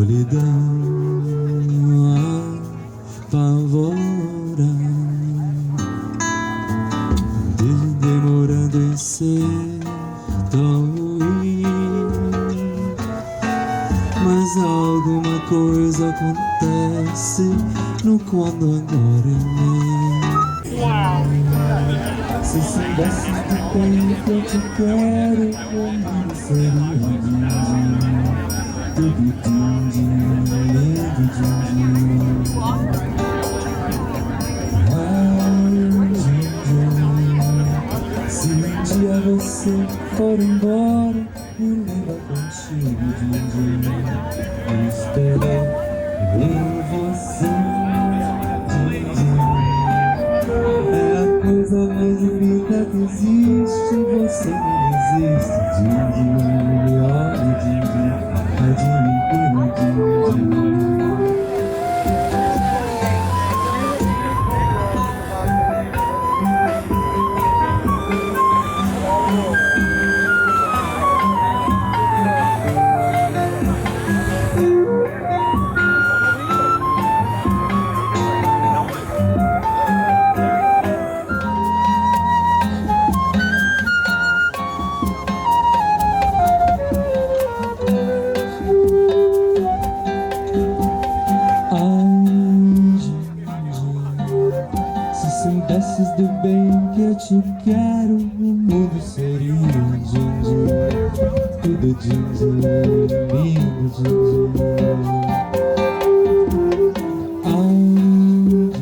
solidão apavora, demorando em ser tão ruim. Mas alguma coisa acontece no quando agora em mim. Se soubesse de quanto eu te quero, como seria din-din, tudo din-din, medo din-din. Ai, din-din, se um dia você for embora, me leva contigo, din-din. Eu esperei ver você, din-din. É a coisa mais linda que existe, você não existe, din-din. Me olha, din-din, admira, din-din. Se soubesses do bem que eu te quero, o mundo seria din-din, tudo din-din, lindo din-din. Din-din,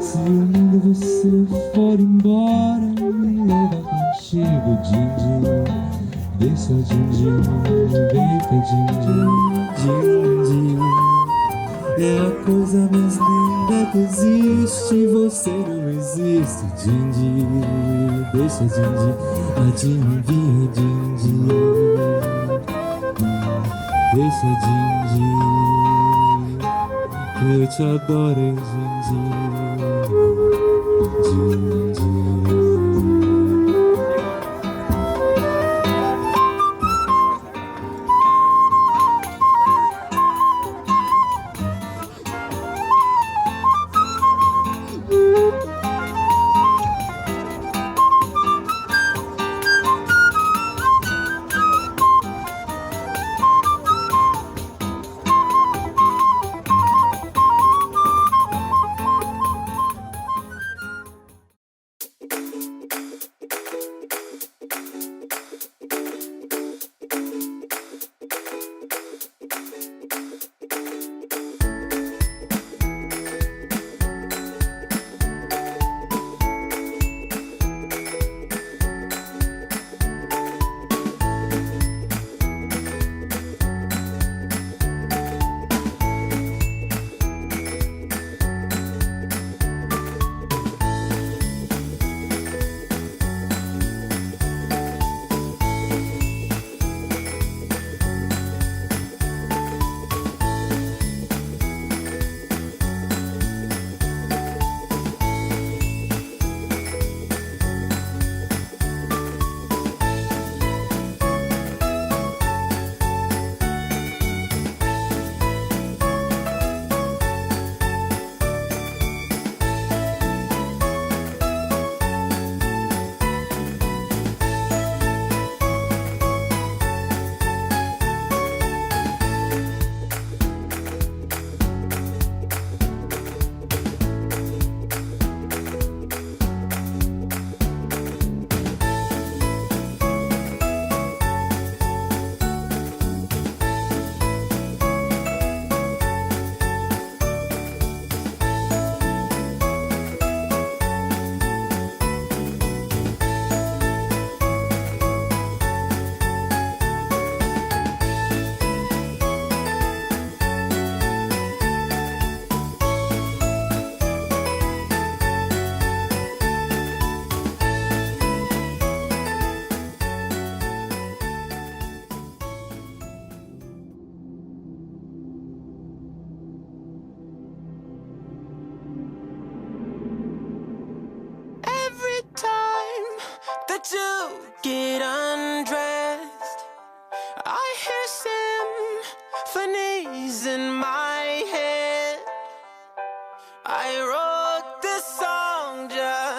se um mundo você for embora, me leva contigo, din-din. Deixa din-din, vem cá din-din, din-din. É a coisa mais linda que existe, você não existe, din-din. Deixa din-din, adivinha din-din. Deixa din-din, eu te adoro, hein, din-din, din-din.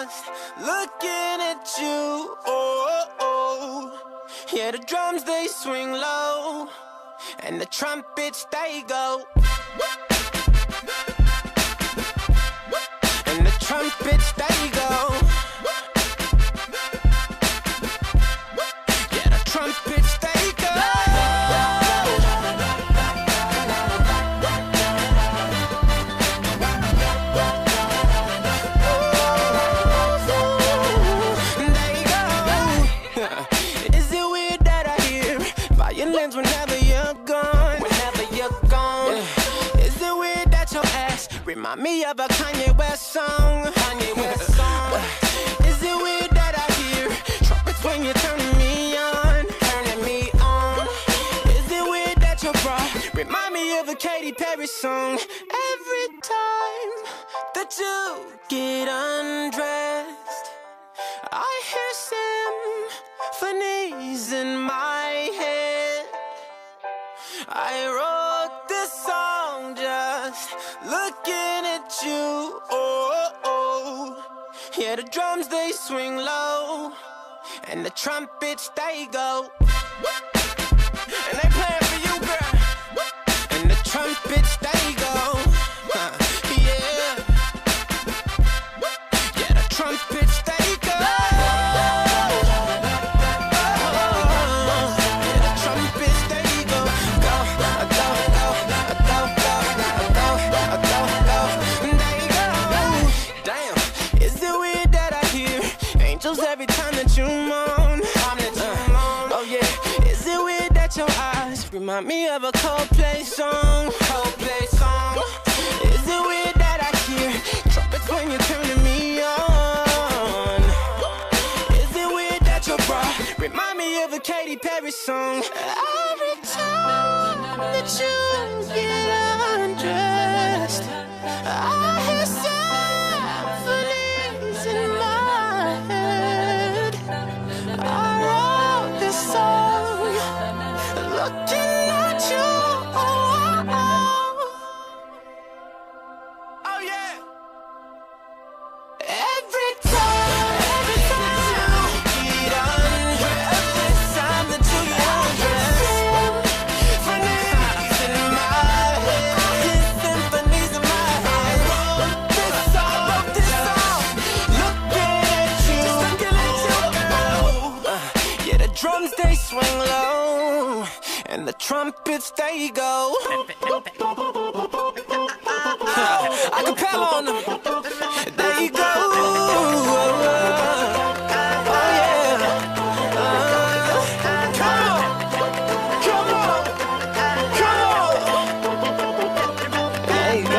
just looking at you. Oh, oh. Yeah, the drums they swing low, and the trumpets they go. And the trumpets they go. Yeah, the trumpets they go. Is it weird that I hear violins whenever you're gone? Whenever you're gone. Is it weird that your ass remind me of a Kanye West song? Kanye West song. Is it weird that I hear trumpets when you're turning me on? Turning me on. Is it weird that your bra remind me of a Katy Perry song? Every time that you get undressed, I hear symphonies in my head. I wrote this song just looking at you. Oh, oh. Yeah, the drums they swing low, and the trumpets they go. And they playing for you, girl. And the trumpets they go. Yeah. Yeah, the trumpets they go. Every time that you moan, oh yeah. Is it weird that your eyes remind me of a Coldplay song? Coldplay song. Is it weird that I hear trumpets when you're turning me on? Is it weird that your bra remind me of a Katy Perry song? Every time that you get undressed, I hear symphonies in my head. I wrote this song looking at you. Oh, oh yeah. Every time you get undressed, every time that you get undressed, symphonies in my head, symphonies in my head. I wrote this song, looking at you, yeah, the drums they swing low, and the trumpets they go. Acapella on them. There you go. Oh yeah. Come on, come on, come on. There you go.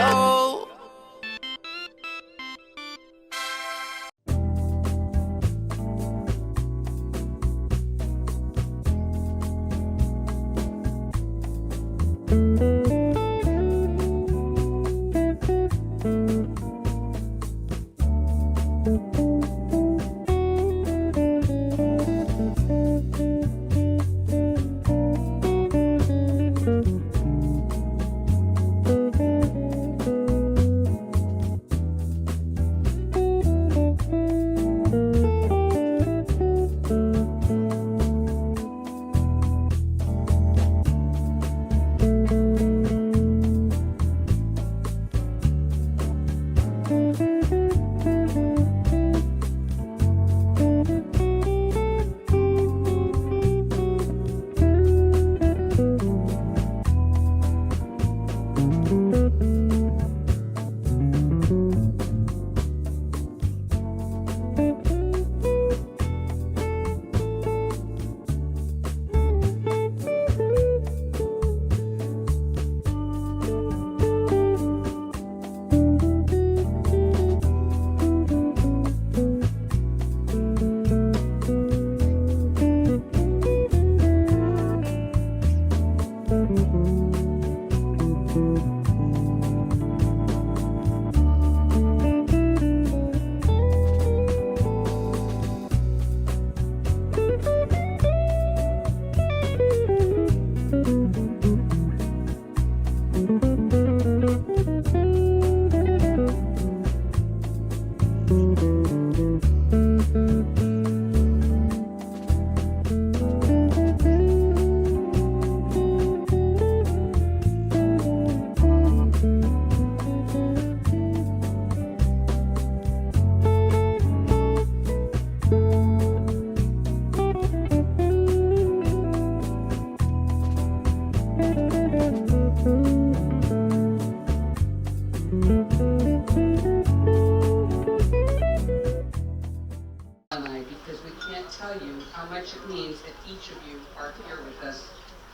tell you how much it means that each of you are here with us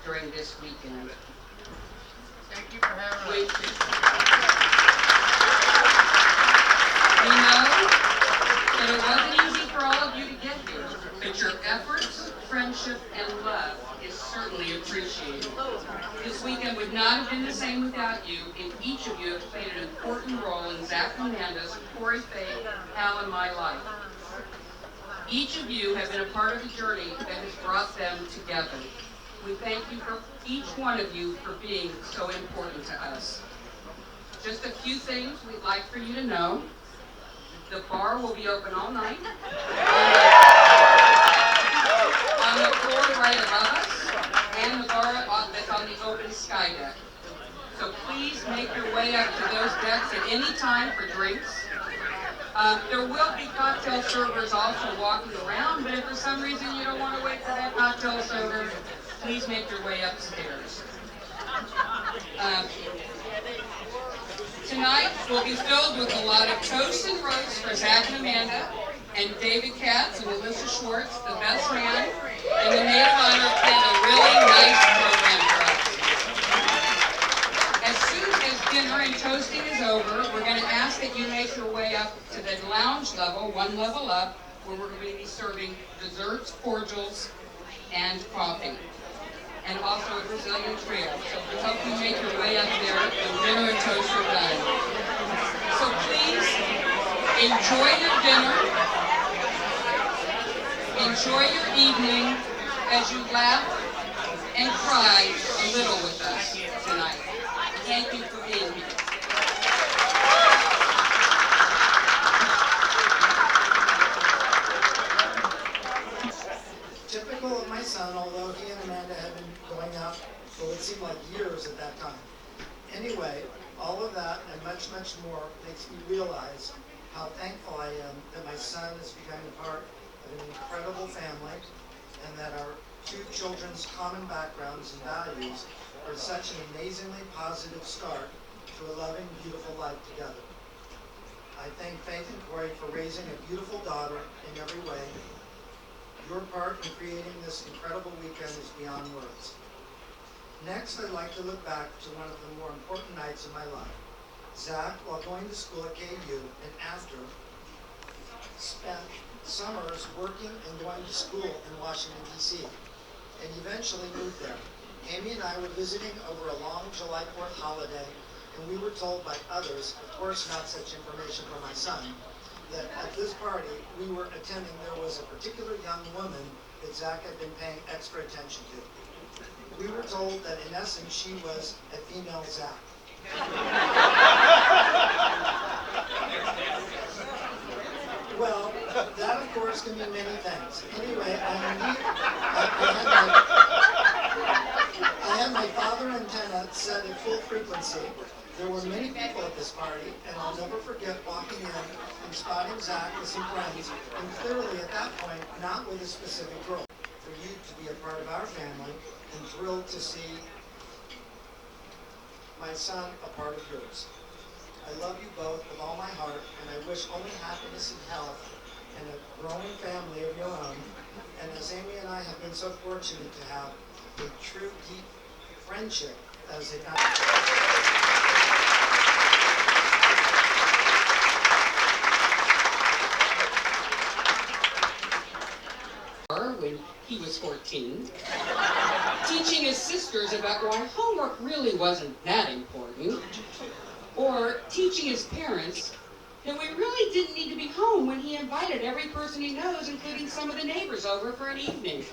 during this weekend. Thank you for having us. We know that it wasn't easy for all of you to get here, but your efforts, friendship, and love is certainly appreciated. This weekend would not have been the same without you, and each of you have played an important role in Zach and Amanda's, Corey, Faye, Hal, and my life. Each of you have been a part of the journey that has brought them together. We thank you for each one of you for being so important to us. Just a few things we'd like for you to know. The bar will be open all night on the floor right above us, and the bar that's on the open sky deck. So please make your way up to those decks at any time for drinks. There will be cocktail servers also walking around, but if for some reason you don't want to wait for that cocktail server, please make your way upstairs. Tonight will be filled with a lot of toast and roast for Zach and Amanda, and David Katz and Melissa Schwartz, the best man, and the maid of honor planned a really nice program for us. As soon as dinner and toasting is over, we're going to ask that you make your way up to the lounge level, one level up, where we're going to be serving desserts, cordials, and coffee. And also a Brazilian trio. So we hope you make your way up there when dinner and toast are done. So please, enjoy your dinner, enjoy your evening as you laugh and cry a little with us tonight. Thank you for being here. Typical of my son, although he and Amanda had been going out for what seemed like years at that time. Anyway, all of that and much, much more makes me realize how thankful I am that my son is becoming part of an incredible family, and that our two children's common backgrounds and values are such an amazingly positive start to a loving, beautiful life together. I thank Faith and Corey for raising a beautiful daughter in every way. Your part in creating this incredible weekend is beyond words. Next, I'd like to look back to one of the more important nights of my life. Zach, while going to school at KU and after, spent summers working and going to school in Washington, D.C., and eventually moved there. Amy and I were visiting over a long July 4th holiday, and we were told by others, of course not such information from my son, that at this party we were attending, there was a particular young woman that Zach had been paying extra attention to. We were told that in essence she was a female Zach. Well, that of course can mean many things. Anyway, I had my father antenna set at full frequency. There were many people at this party, and I'll never forget walking in and spotting Zach with some friends, and clearly at that point, not with a specific girl. For you to be a part of our family, and thrilled to see my son a part of yours. I love you both with all my heart, and I wish only happiness and health and a growing family of your own. And as Amy and I have been so fortunate to have a true, deep friendship as a when he was 14, teaching his sisters about why homework really wasn't that important, or teaching his parents that we really didn't need to be home when he invited every person he knows, including some of the neighbors, over for an evening.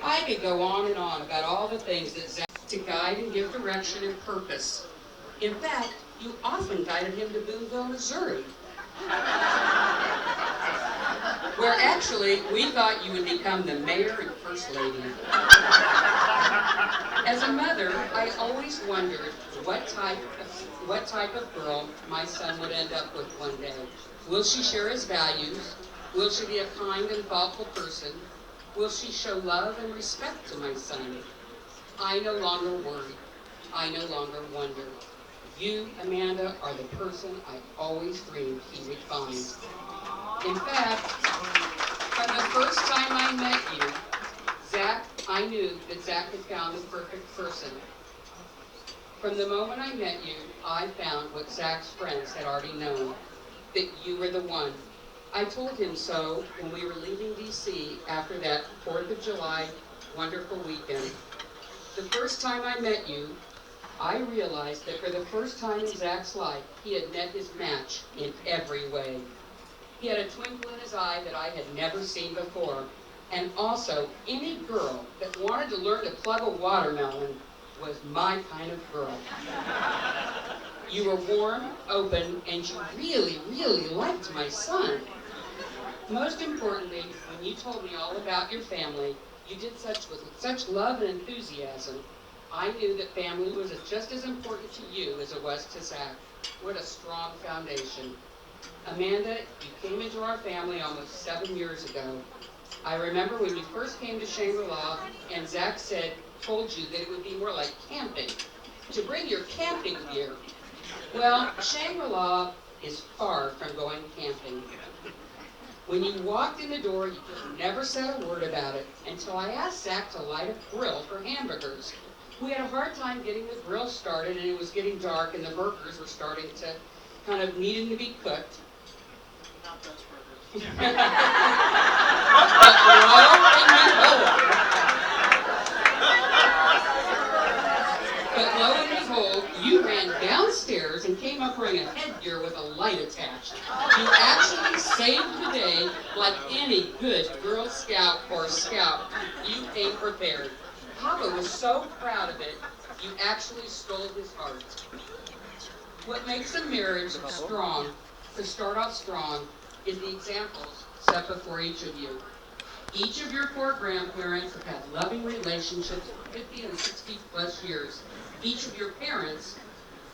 I could go on and on about all the things that Zach to guide and give direction and purpose. In fact, you often guided him to Boonville, Missouri, where actually we thought you would become the mayor and first lady. As a mother, I always wondered what type of girl my son would end up with one day. Will she share his values? Will she be a kind and thoughtful person? Will she show love and respect to my son? I no longer worry. I no longer wonder. You, Amanda, are the person I always dreamed he would find. In fact, From the first time I met you, Zach, I knew that Zach had found the perfect person. From the moment I met you, I found what Zach's friends had already known, that you were the one. I told him so when we were leaving D.C. after that 4th of July wonderful weekend. The first time I met you, I realized that for the first time in Zach's life, he had met his match in every way. He had a twinkle in his eye that I had never seen before. And also, any girl that wanted to learn to plug a watermelon was my kind of girl. You were warm, open, and you really, really liked my son. Most importantly, when you told me all about your family, you did with such love and enthusiasm. I knew that family was just as important to you as it was to Zach. What a strong foundation. Amanda, you came into our family almost 7 years ago. I remember when you first came to Shangri-La and Zach told you that it would be more like camping, to bring your camping gear. Well, Shangri-La is far from going camping. When you walked in the door, you never said a word about it until I asked Zach to light a grill for hamburgers. We had a hard time getting the grill started, and it was getting dark, and the burgers were starting to kind of needing to be cooked. Not those burgers. But lo and behold, you ran downstairs and came up wearing a headgear with a light attached. You actually saved the day like any good Girl Scout or Scout. You came prepared. Papa was so proud of it, you actually stole his heart. What makes a marriage strong, to start off strong, is the examples set before each of you. Each of your 4 grandparents have had loving relationships for 50 and 60 plus years. Each of your parents,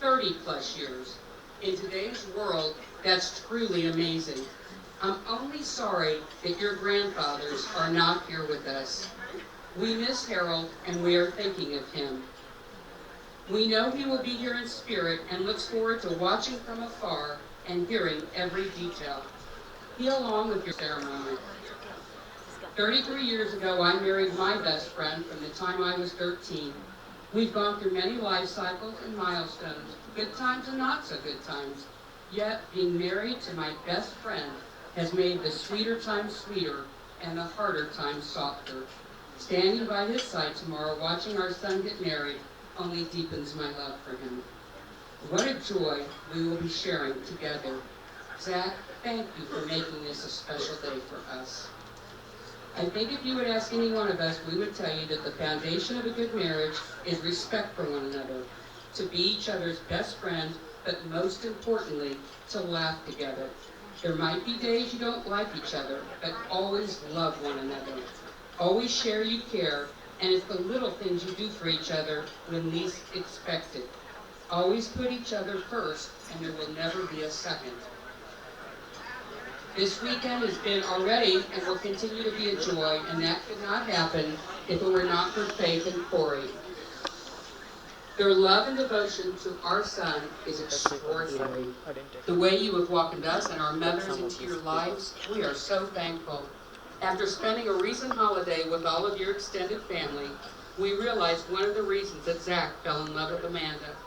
30 plus years. In today's world, that's truly amazing. I'm only sorry that your grandfathers are not here with us. We miss Harold, and we are thinking of him. We know he will be here in spirit and looks forward to watching from afar and hearing every detail. He along with your ceremony. 33 years ago, I married my best friend from the time I was 13. We've gone through many life cycles and milestones, good times and not so good times. Yet, being married to my best friend has made the sweeter times sweeter and the harder times softer. Standing by his side tomorrow, watching our son get married, only deepens my love for him. What a joy we will be sharing together. Zach, thank you for making this a special day for us. I think if you would ask any one of us, we would tell you that the foundation of a good marriage is respect for one another, to be each other's best friend, but most importantly, to laugh together. There might be days you don't like each other, but always love one another. Always share you care, and it's the little things you do for each other when least expected. Always put each other first, and there will never be a second. This weekend has been already and will continue to be a joy, and that could not happen if it were not for Faith and Corey. Their love and devotion to our son is extraordinary. The way you have welcomed us and our mothers into your lives, we are so thankful. After spending a recent holiday with all of your extended family, we realized one of the reasons that Zach fell in love with Amanda.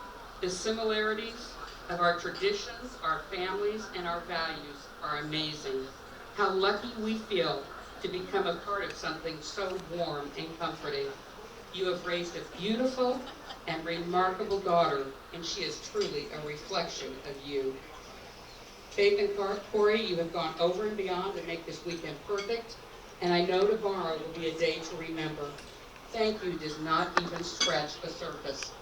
The similarities of our traditions, our families, and our values are amazing. How lucky we feel to become a part of something so warm and comforting. You have raised a beautiful and remarkable daughter, and she is truly a reflection of you. Faith and Corey, you have gone over and beyond to make this weekend perfect, and I know tomorrow will be a day to remember. Thank you does not even scratch the surface.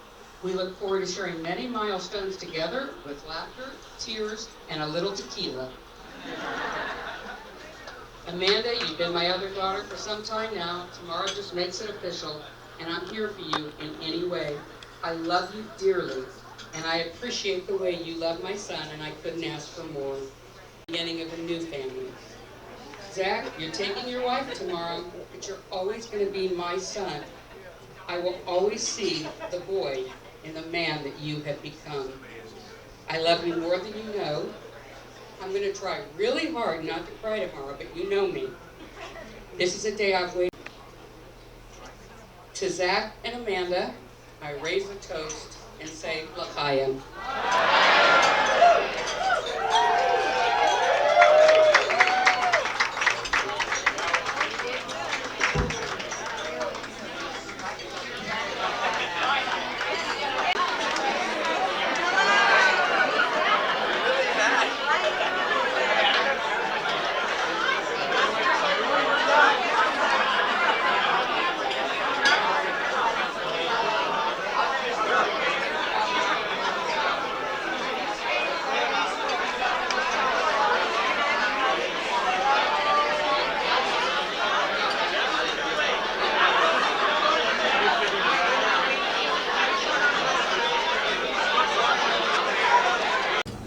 We look forward to sharing many milestones together with laughter, tears, and a little tequila. Amanda, you've been my other daughter for some time now. Tomorrow just makes it official, and I'm here for you in any way. I love you dearly, and I appreciate the way you love my son, and I couldn't ask for more. Beginning of a new family. Zach, you're taking your wife tomorrow, but you're always going to be my son. I will always see the boy in the man that you have become. I love you more than you know. I'm going to try really hard not to cry tomorrow, but you know me. This is a day I've waited. To Zach and Amanda, I raise a toast and say L'chaim.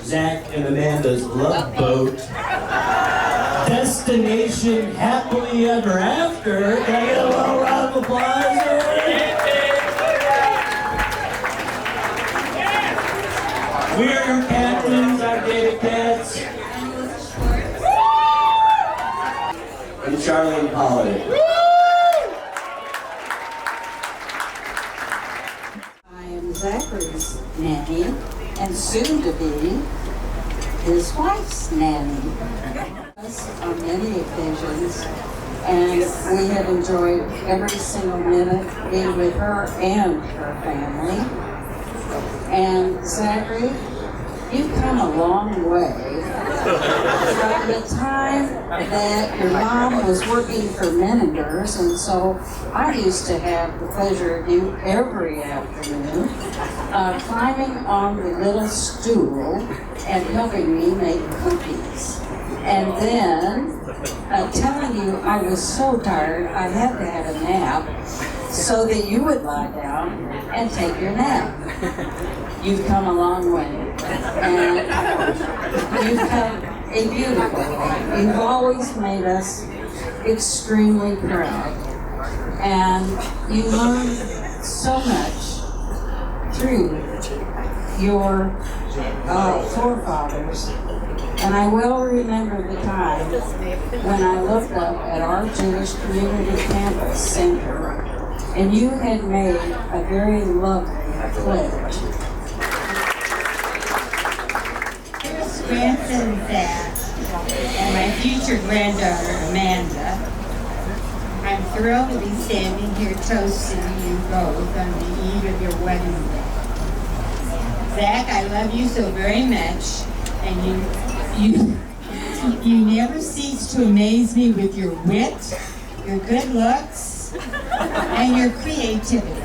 Zach and Amanda's Love Boat. Destination Happily Ever After. Can I get a little round of applause here? We are your captains, our David Katz. And Charlene Pollard. I am Zachary's nanny and soon to be his wife's nanny. On many occasions, and we have enjoyed every single minute being with her and her family. And Zachary, you've come a long way from the time that your mom was working for Meningers, and so I used to have the pleasure of you every afternoon climbing on the little stool and helping me make cookies. And then telling you I was so tired I had to have a nap so that you would lie down and take your nap. You've come a long way. And you've come a beautiful way. You've always made us extremely proud. And you learned so much through your forefathers. And I will remember the time when I looked up at our Jewish Community Campus Center, and you had made a very lovely pledge. Dearest grandson Zach and my future granddaughter Amanda, I'm thrilled to be standing here toasting you both on the eve of your wedding day. Zach, I love you so very much, and you never cease to amaze me with your wit, your good looks, and your creativity.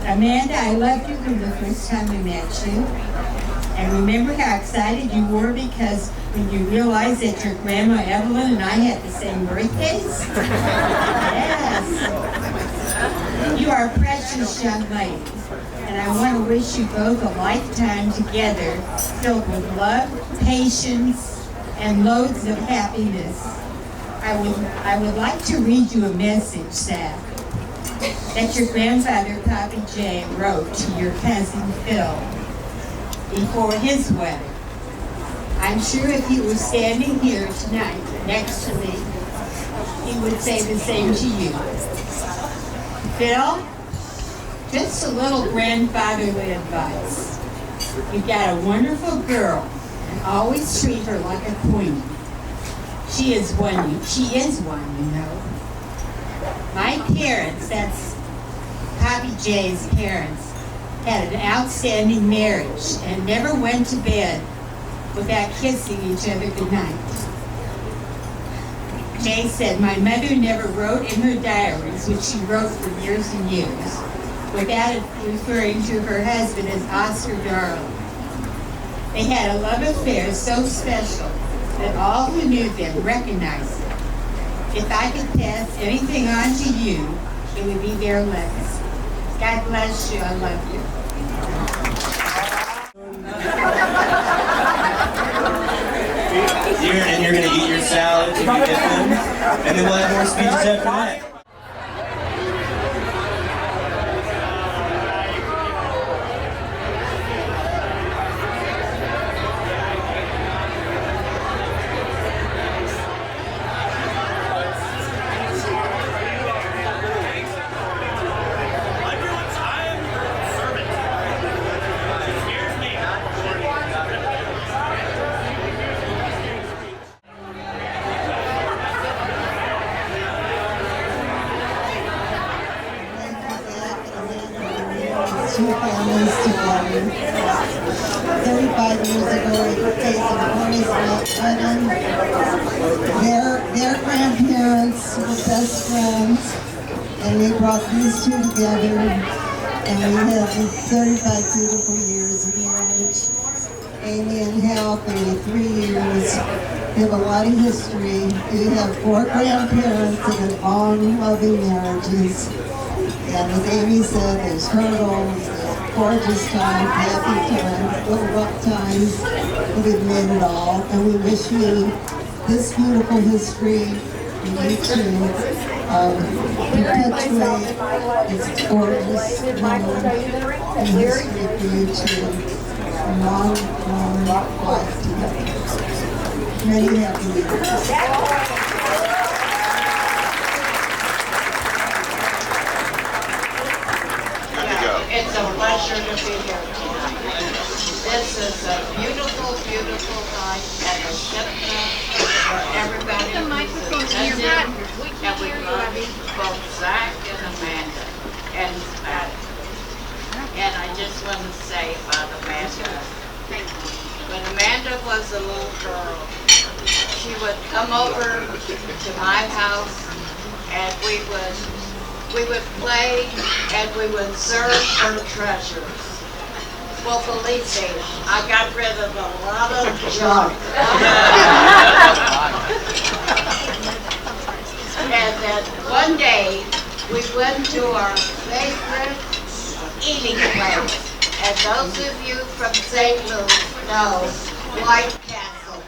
Amanda, I loved you from the first time we met you. And remember how excited you were because when you realized that your grandma Evelyn and I had the same birthdays? Yes. You are a precious young lady. And I want to wish you both a lifetime together filled with love, patience, and loads of happiness. I would like to read you a message, Zach, that your grandfather, Papi J, wrote to your cousin Phil before his wedding. I'm sure if he were standing here tonight next to me, he would say the same to you. Phil, just a little grandfatherly advice. You've got a wonderful girl, and always treat her like a queen. She is one, you know. My parents, that's Papi J's parents, had an outstanding marriage and never went to bed without kissing each other goodnight. Jay said, my mother never wrote in her diaries, which she wrote for years and years, without referring to her husband as Oscar Darling. They had a love affair so special that all who knew them recognized it. If I could pass anything on to you, it would be their legacy. God bless you. I love you. And you're going to eat your salads if you get them. And then we'll have more speeches after that. two families together. 35 years ago, we faced the boys wedding. Their grandparents were best friends, and we brought these two together, and we had 35 beautiful years of marriage. Amy in health, only 3 years. We have a lot of history. We have 4 grandparents that have long, loving marriages. And as Amy said, there's hurdles, there's gorgeous times, happy times, little rough times, but we've made it all. And we wish you this beautiful history, and you too, perpetuate this gorgeous moment in history for you too. A long, long life together. Many happy years. It's a pleasure to be here tonight. This is a beautiful, beautiful night at the Shipman where everybody is attending, and we love both Zach and Amanda. And I just want to say about Amanda, when Amanda was a little girl, she would come over to my house and we would play and we would serve her treasures. Well, believe me, I got rid of a lot of junk. And then one day, we went to our favorite eating place. And those of you from St. Louis know White Castle.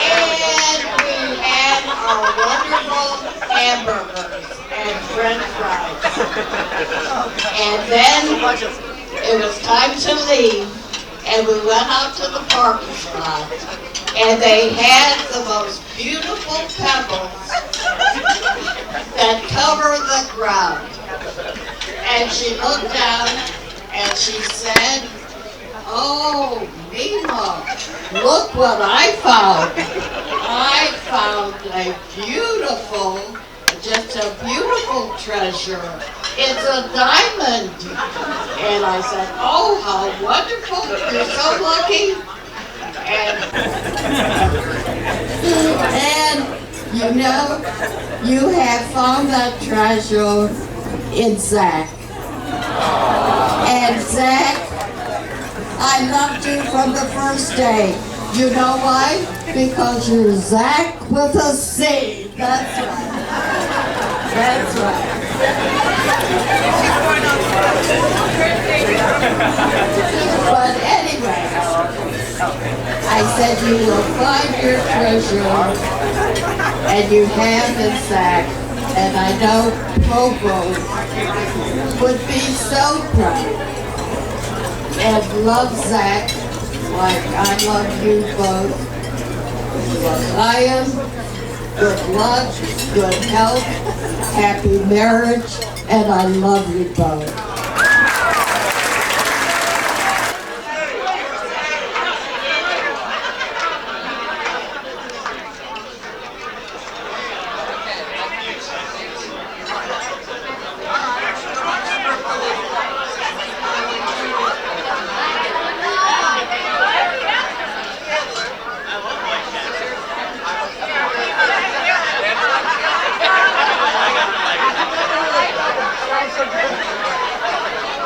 And we had our wonderful hamburgers and french fries. And then it was time to leave, and we went out to the parking lot, and they had the most beautiful pebbles that cover the ground. And she looked down and she said, "Oh, Mima, look what I found. I found a beautiful, just a beautiful treasure. It's a diamond." And I said, "Oh, how wonderful. You're so lucky." And you know, you have found that treasure in Zach. And Zach, I loved you from the first day. You know why? Because you're Zach with a C. That's right. That's right. But anyway, I said you will find your treasure, and you have in Zach. And I know Provo would be so proud and love Zach like I love you both. Lion, good luck, good health, happy marriage, and I love you both.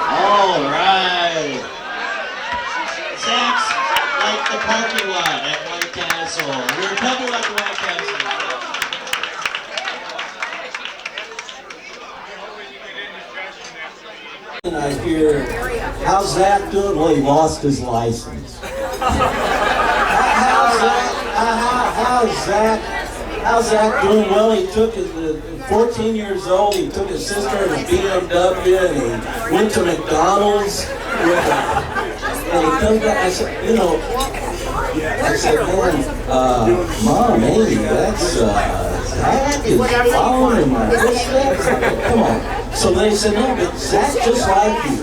All right. Zach's like the parking lot at White Castle. We're coming like White Castle. And I hear, how's Zach doing? Well, he lost his license. How's Zach doing? Well, he took his, 14 years old, he took his sister in a BMW and he went to McDonald's with her. And he comes back, I said, man, Mom, Amy, that's, Zach is following in my footsteps. Come on. So they said, no, but Zach just like you.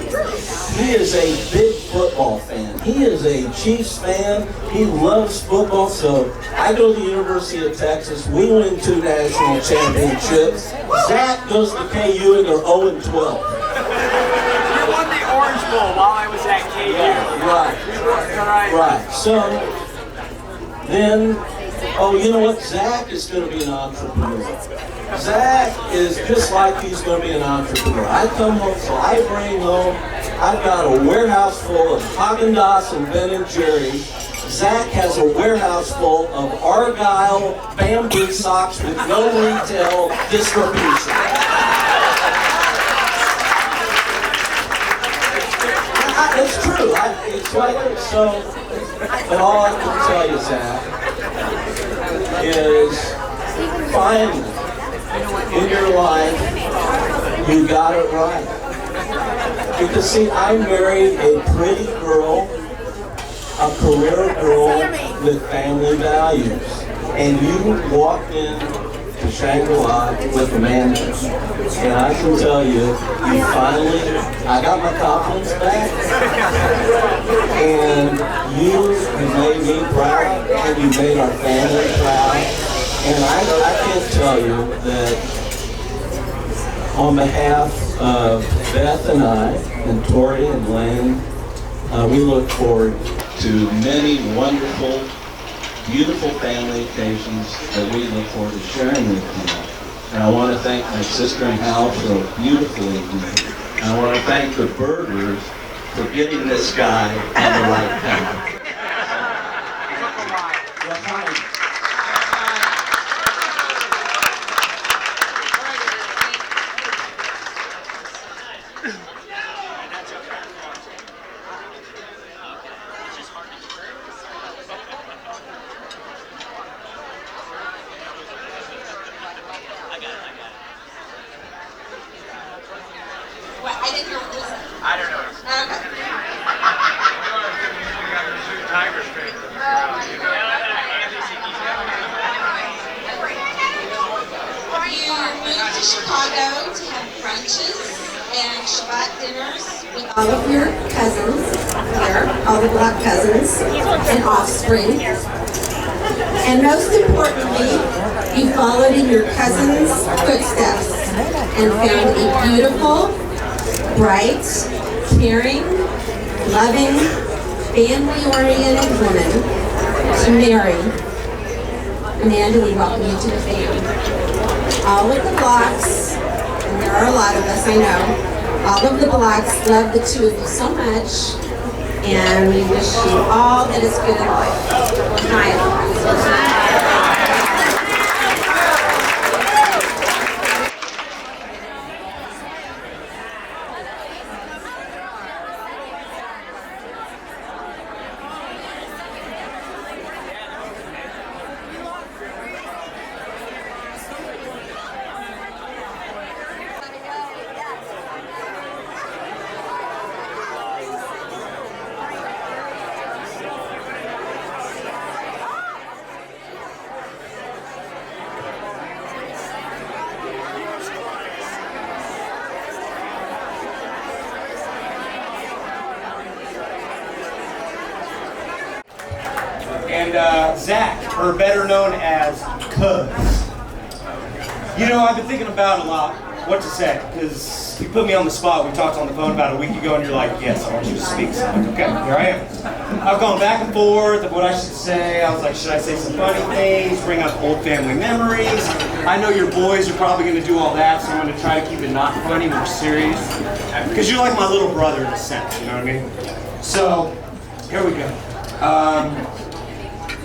He is a big football fan. He is a Chiefs fan. He loves football. So I go to the University of Texas. We win 2 national championships. Zach goes to KU and they're 0-12. You won the Orange Bowl while I was at KU. Yeah, right. So then, oh, you know what? Zach is going to be an entrepreneur. Zach is just like he's going to be an entrepreneur. I come home, so I bring home, I've got a warehouse full of Haagen-Dazs and Ben & Jerry. Zach has a warehouse full of Argyle bamboo socks with no retail distribution. It's true. It's like it. So, but all I can tell you, Zach, is finally in your life you got it right. Because see, I married a pretty girl, a career girl with family values, and you walked in to Shangri-La with Amanda, and I can tell you, you finally, I got my confidence back, and you made me proud, and you made our family proud, and I can't tell you that on behalf of Beth and I, and Tori and Lane, we look forward to many wonderful, beautiful family occasions that we look forward to sharing with you. And I want to thank my sister and Hal for a beautiful evening. And I want to thank the Birders for getting this guy on the right path. What? I didn't hear what you said. I don't know. You moved to Chicago to have brunches and Shabbat dinners with all of your cousins here, all the blood cousins and offspring. And most importantly, you followed in your cousins' footsteps and found a beautiful, bright, caring, loving, family-oriented woman to marry. Amanda, we welcome you to the family. All of the blocks, and there are a lot of us, I know, all of the blocks love the two of you so much, and we wish you all that is good in life. Hi. And Zach, or better known as Cuz. You know, I've been thinking about a lot what to say, because you put me on the spot. We talked on the phone about a week ago, and you're like, yes, I want you to speak. So I'm like, okay, here I am. I've gone back and forth of what I should say. I was like, should I say some funny things, bring up old family memories? I know your boys are probably going to do all that, so I'm going to try to keep it not funny, more serious. Because you're like my little brother in a sense, you know what I mean? So, here we go.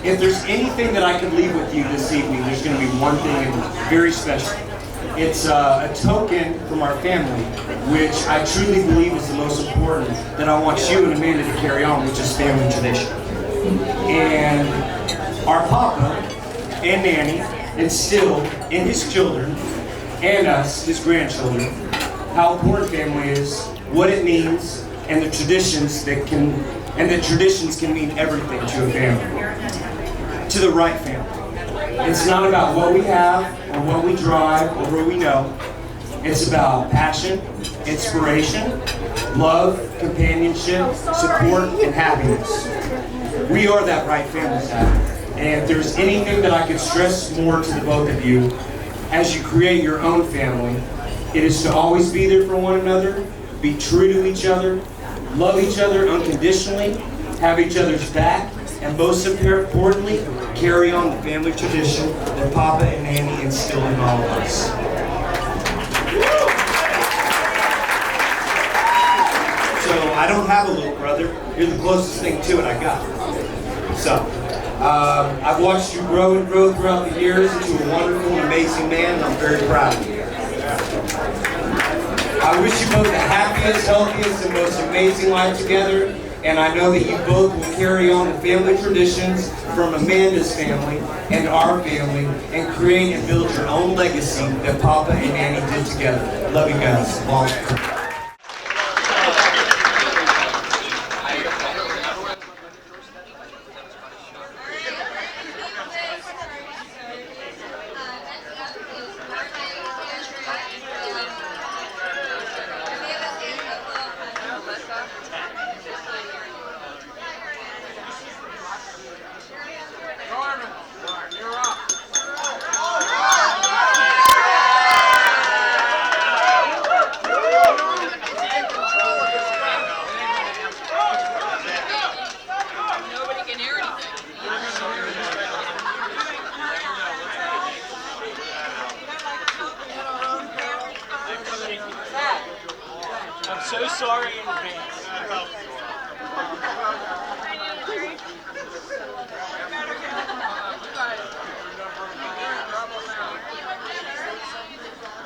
If there's anything that I could leave with you this evening, there's going to be one thing very special. It's a token from our family, which I truly believe is the most important, that I want you and Amanda to carry on, which is family tradition. And our Papa and Nanny instilled in his children and us, his grandchildren, how important family is, what it means, and the traditions that can mean everything to a family. To the right family. It's not about what we have, or what we drive, or where we know. It's about passion, inspiration, love, companionship, support, and happiness. We are that right family side. And if there's anything that I could stress more to the both of you, as you create your own family, it is to always be there for one another, be true to each other, love each other unconditionally, have each other's back, and most importantly, carry on the family tradition that Papa and Nanny instilled in all of us. So I don't have a little brother. You're the closest thing to it I got. So I've watched you grow and grow throughout the years into a wonderful and amazing man, and I'm very proud of you. I wish you both the happiest, healthiest, and most amazing life together, and I know that you both will carry on the family traditions from Amanda's family and our family, and create and build your own legacy that Papa and Nanny did together. Love you guys. Long. I'm so sorry in advance.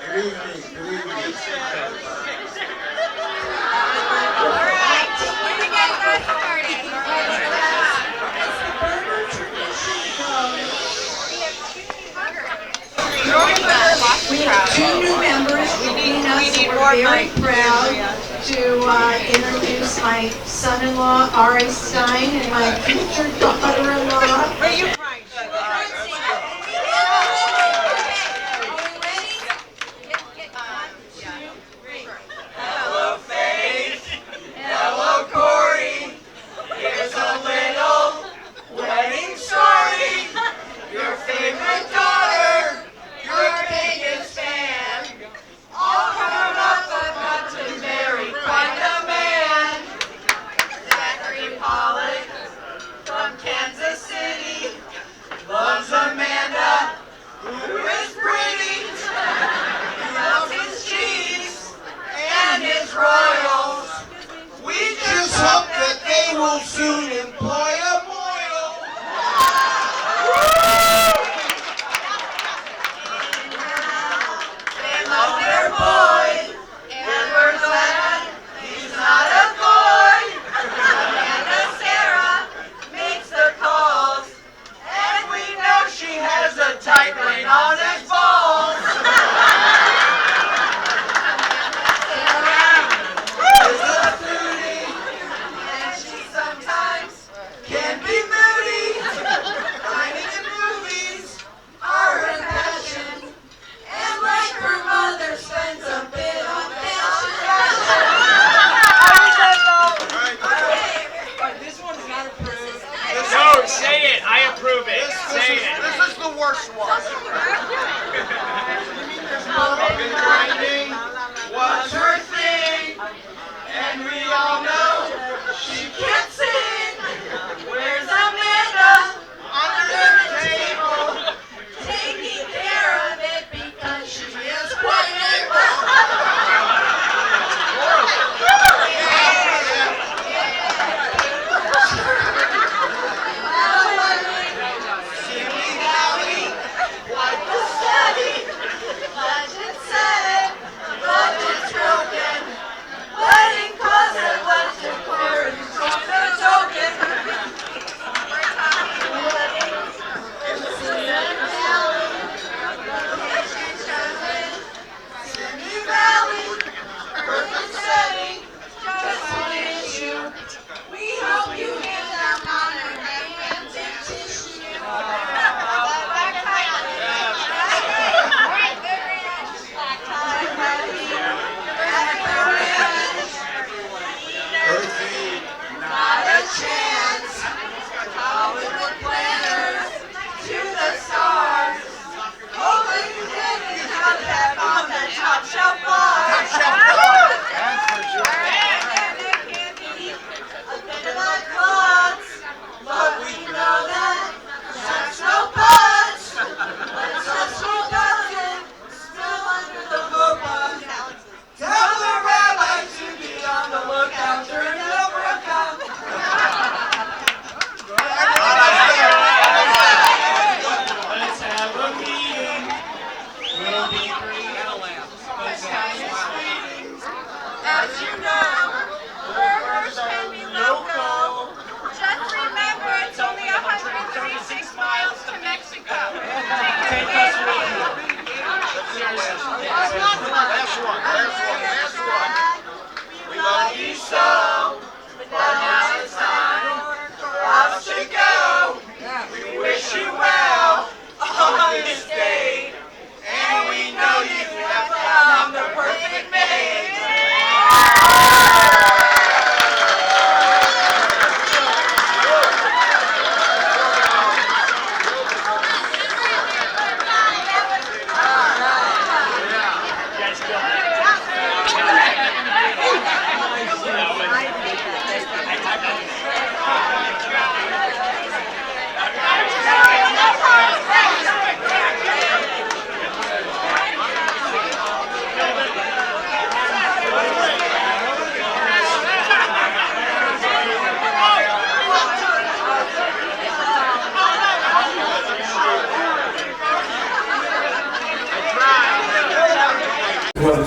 Good evening. Good evening. We have 2 new members joining us, and we're very proud to introduce my son-in-law, Ari Stein, and my future daughter-in-law. Are you crying? Hello, Faith. Hello, Corey. Here's a little wedding story. Your favorite daughter, your biggest fan. All grown up, I've got to marry quite a man. Zachary Pollock from Kansas City loves Amanda, who is pretty. He loves his cheese and his royals. We just hope that they will soon employ a moil. They love their boy, and we're glad he's not a boy. Amanda Sarah makes the calls, and we know she has a tight rein on his balls. And she sometimes can be moody. Finding in movies are her passion. And like her mother, spends a bit on fashion. This one's not approved. No, say it. I approve it. Say it. This is the worst one. Grinding Was her thing, and we all know she can't sing. Where's Amanda under the table, taking care of it because she is quite able. Silly Valley, what to say?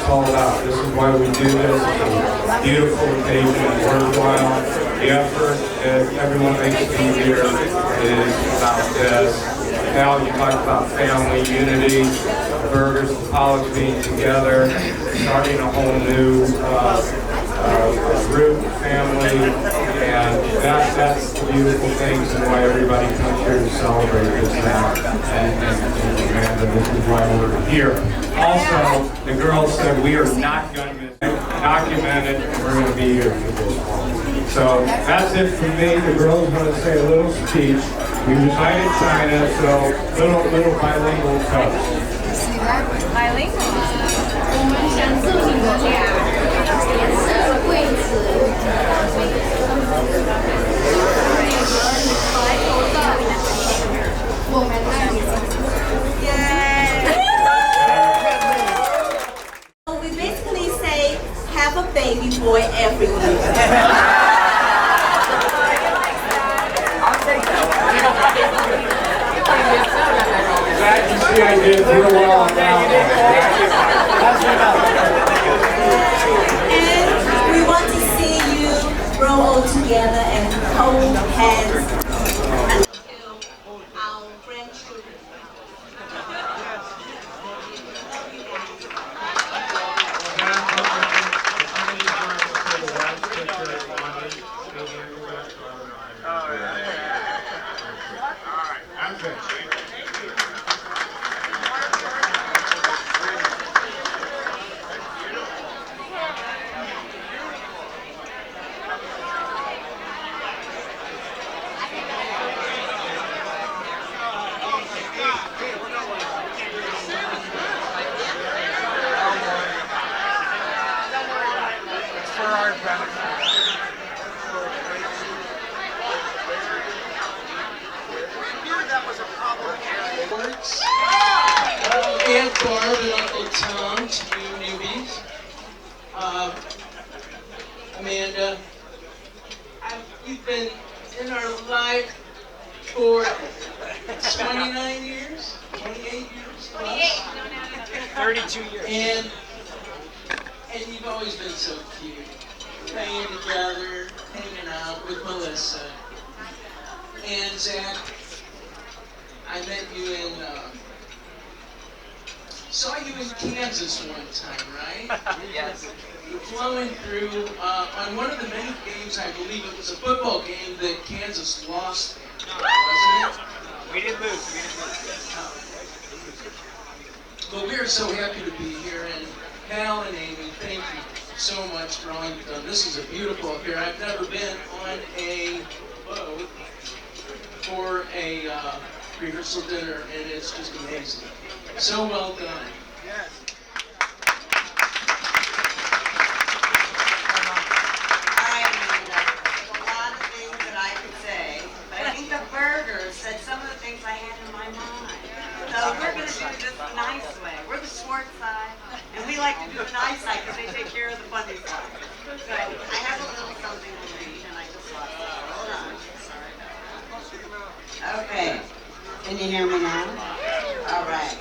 it's all about. This is why we do this. It's a beautiful occasion, worthwhile. The effort that everyone makes to be here is about this. Now you talk about family, unity, the Burgers, the Pollocks being together, starting a whole new group, family, and that's the beautiful things and why everybody comes here to celebrate this now. And Amanda, this is why we're here. Also, the girls said we are not going to miss it. Document it, and we're going to be here for this one. So that's it for me. The girls want to say a little speech. We reside in China, so little bilingual toast. Bilingual. 我们想祝你们俩颜色贵子，白头到老，我们爱你。We basically say, have a baby boy every year. Glad you see I did real well on that And we want to see you grow old together and hold hands until our grandchildren. And Barb and Uncle Tom, to you newbies. Amanda, you've been in our life for 29 years? 28 years? 28, 32 years. And you've always been so cute. Playing together, hanging out with Melissa. And Zach, I met you in, saw you in Kansas one time, right? Yes. Flowing through, on one of the many games, I believe it was a football game that Kansas lost, wasn't it? We didn't lose. But we are so happy to be here, and Hal and Amy, thank you so much for all you've done. This is a beautiful affair. I've never been on a boat for a rehearsal dinner, and it's just amazing. So well done. Yes. The Burgers said some of the things I had in my mind. So we're going to do this the nice way. We're the short side, and we like to do the nice side because they take care of the funny side. So I have a little something to read, and I just lost it. Hold on. Sorry. Okay. Can you hear me now? All right.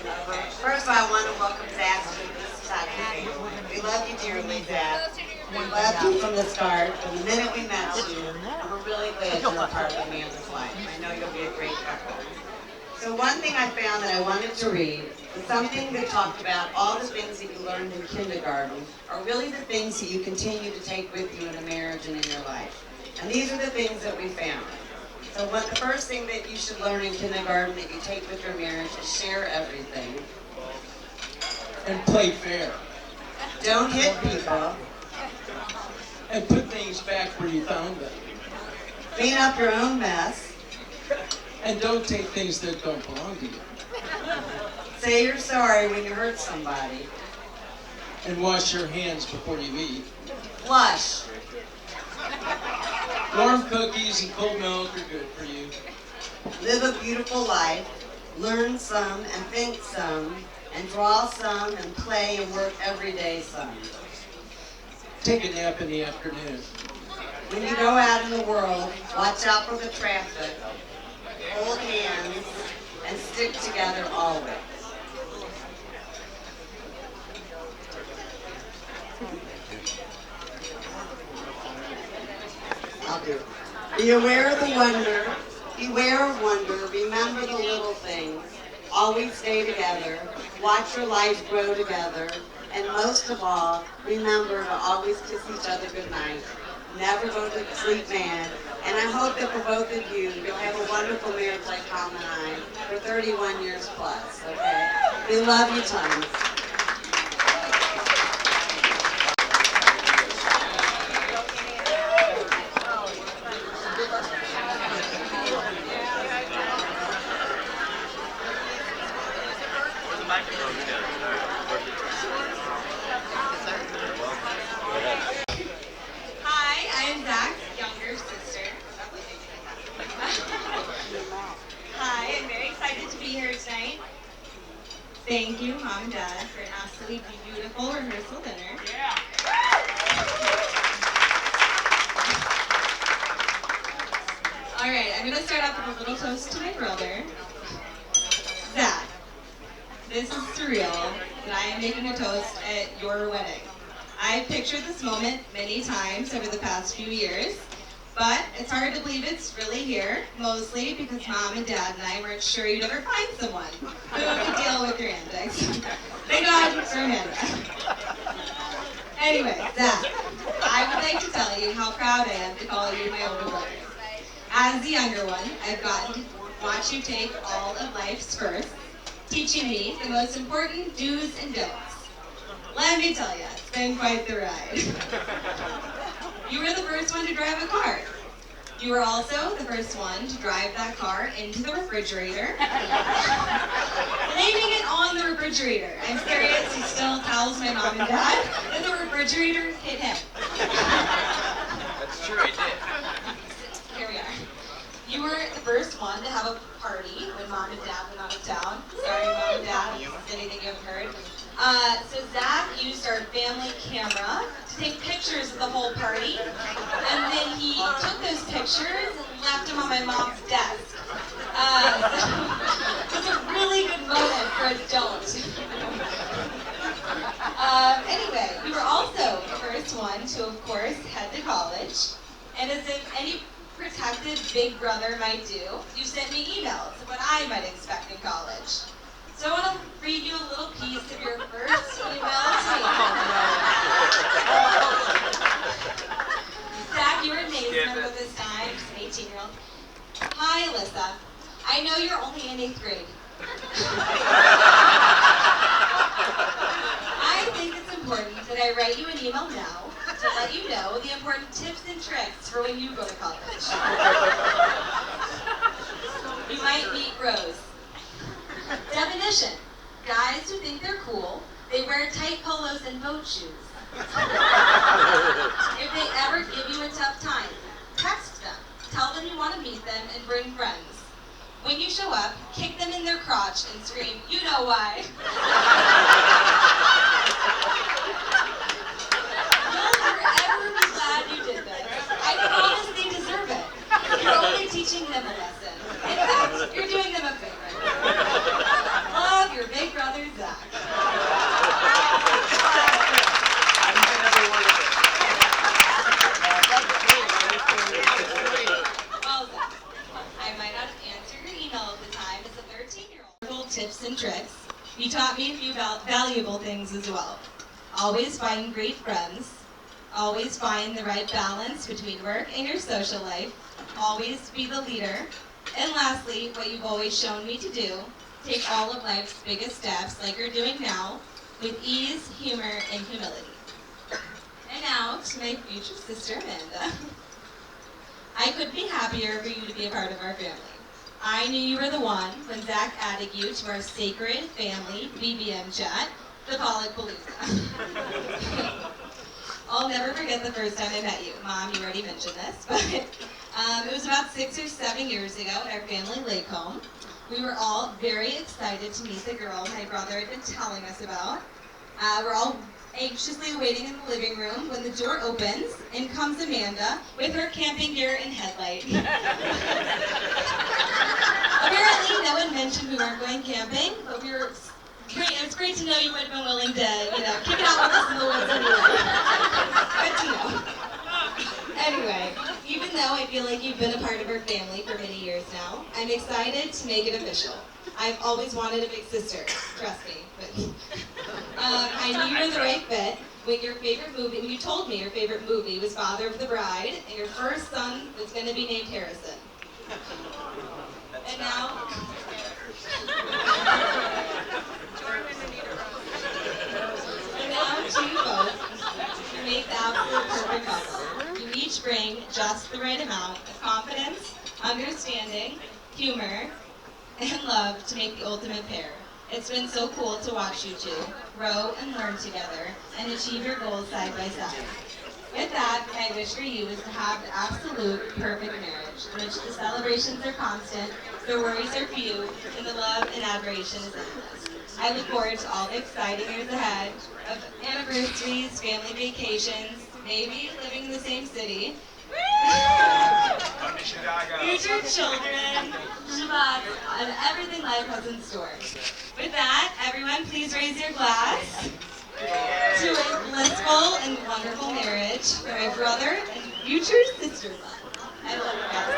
Okay. First of all, I want to welcome Zach to this side of the family. We love you dearly, Zach. We loved you from the start, from the minute we met you, and we're really glad you're a part of Amanda's life. I know you'll be a great couple. So one thing I found that I wanted to read was something that talked about all the things that you learned in kindergarten are really the things that you continue to take with you in a marriage and in your life. And these are the things that we found. So the first thing that you should learn in kindergarten that you take with your marriage is share everything. And play fair. Don't hit people. And put things back where you found them. Clean up your own mess. And don't take things that don't belong to you. Say you're sorry when you hurt somebody. And wash your hands before you eat. Flush. Warm cookies and cold milk are good for you. Live a beautiful life. Learn some and think some. And draw some and play and work every day some. Take a nap in the afternoon. When you go out in the world, watch out for the traffic. Hold hands and stick together always. Beware of the wonder. Beware of wonder. Remember the little things. Always stay together. Watch your life grow together. And most of all, remember to always kiss each other goodnight. Never go to sleep mad. And I hope that for both of you, you'll have a wonderful marriage like Mom and I for 31 years plus, okay? We love you tons. Hi, I am Zach's younger sister. Hi, I'm very excited to be here tonight. Thank you, Mom and Dad, for an absolutely beautiful rehearsal dinner. Yeah. All right, I'm going to start off with a little toast to my brother. Zach, this is surreal that I am making a toast at your wedding. I've pictured this moment many times over the past few years, but it's hard to believe it's really here, mostly because Mom and Dad and I weren't sure you'd ever find someone who could deal with your antics. Thank God for Amanda. Anyway, Zach, I would like to tell you how proud I am to call you my older brother. As the younger one, I've gotten to watch you take all of life's firsts, teaching me the most important do's and don'ts. Let me tell you, it's been quite the ride. You were the first one to drive a car. You were also the first one to drive that car into the refrigerator, blaming it on the refrigerator. I'm serious, he still tells my mom and dad that the refrigerator hit him. That's true, it did. Here we are. You were the first one to have a party when Mom and Dad went out of town. Sorry, Mom and Dad, if this is anything you haven't heard. So Zach used our family camera to take pictures of the whole party, and then he took those pictures and left them on my mom's desk. It was a really good moment for a don't. Anyway, you were also the first one to, of course, head to college, and as if any protected big brother might do, you sent me emails of what I might expect in college. So I want to read you a little piece of your first email to me. Zach, you were amazing at this time, just an 18-year-old. Hi, Alyssa. I know you're only in 8th grade. I think it's important that I write you an email now to let you know the important tips and tricks for when you go to college. You might meet Rose. Definition: guys who think they're cool, they wear tight polos and boat shoes. If they ever give you a tough time, text them. Tell them you want to meet them and bring friends. When you show up, kick them in their crotch and scream, "You know why." You'll forever be glad you did this. I promise they deserve it. You're only teaching them a lesson. In fact, you're doing them a favor. Love, your big brother, Zach. Well, Zach, I might not answer your email at the time as a 13-year-old. Tips and tricks. You taught me a few valuable things as well. Always find great friends. Always find the right balance between work and your social life. Always be the leader. And lastly, what you've always shown me to do, take all of life's biggest steps, like you're doing now, with ease, humor, and humility. And now, to my future sister, Amanda. I couldn't be happier for you to be a part of our family. I knew you were the one when Zach added you to our sacred family BBM chat, the Pollock-Palooza. I'll never forget the first time I met you. Mom, you already mentioned this, but it was about 6 or 7 years ago at our family lake home. We were all very excited to meet the girl my brother had been telling us about. We're all anxiously waiting in the living room when the door opens and comes Amanda with her camping gear and headlight. Apparently, no one mentioned we weren't going camping, but it was great to know you would have been willing to, kick it out with us in the woods anyway. Good to know. Anyway, Even though I feel like you've been a part of our family for many years now, I'm excited to make it official. I've always wanted a big sister, trust me. But, I knew you were the right fit when you told me your favorite movie was Father of the Bride, and your first son was going to be named Harrison. And now... And now to you both, you make the absolute perfect couple. You each bring just the right amount of confidence, understanding, humor, and love to make the ultimate pair. It's been so cool to watch you two grow and learn together and achieve your goals side by side. With that, my wish for you is to have the absolute perfect marriage, in which the celebrations are constant, the worries are few, and the love and admiration is endless. I look forward to all the exciting years ahead of anniversaries, family vacations, maybe living in the same city, future children, and everything life has in store. With that, everyone, please raise your glass to a blissful and wonderful marriage for my brother and future sister-in-law. I love you guys.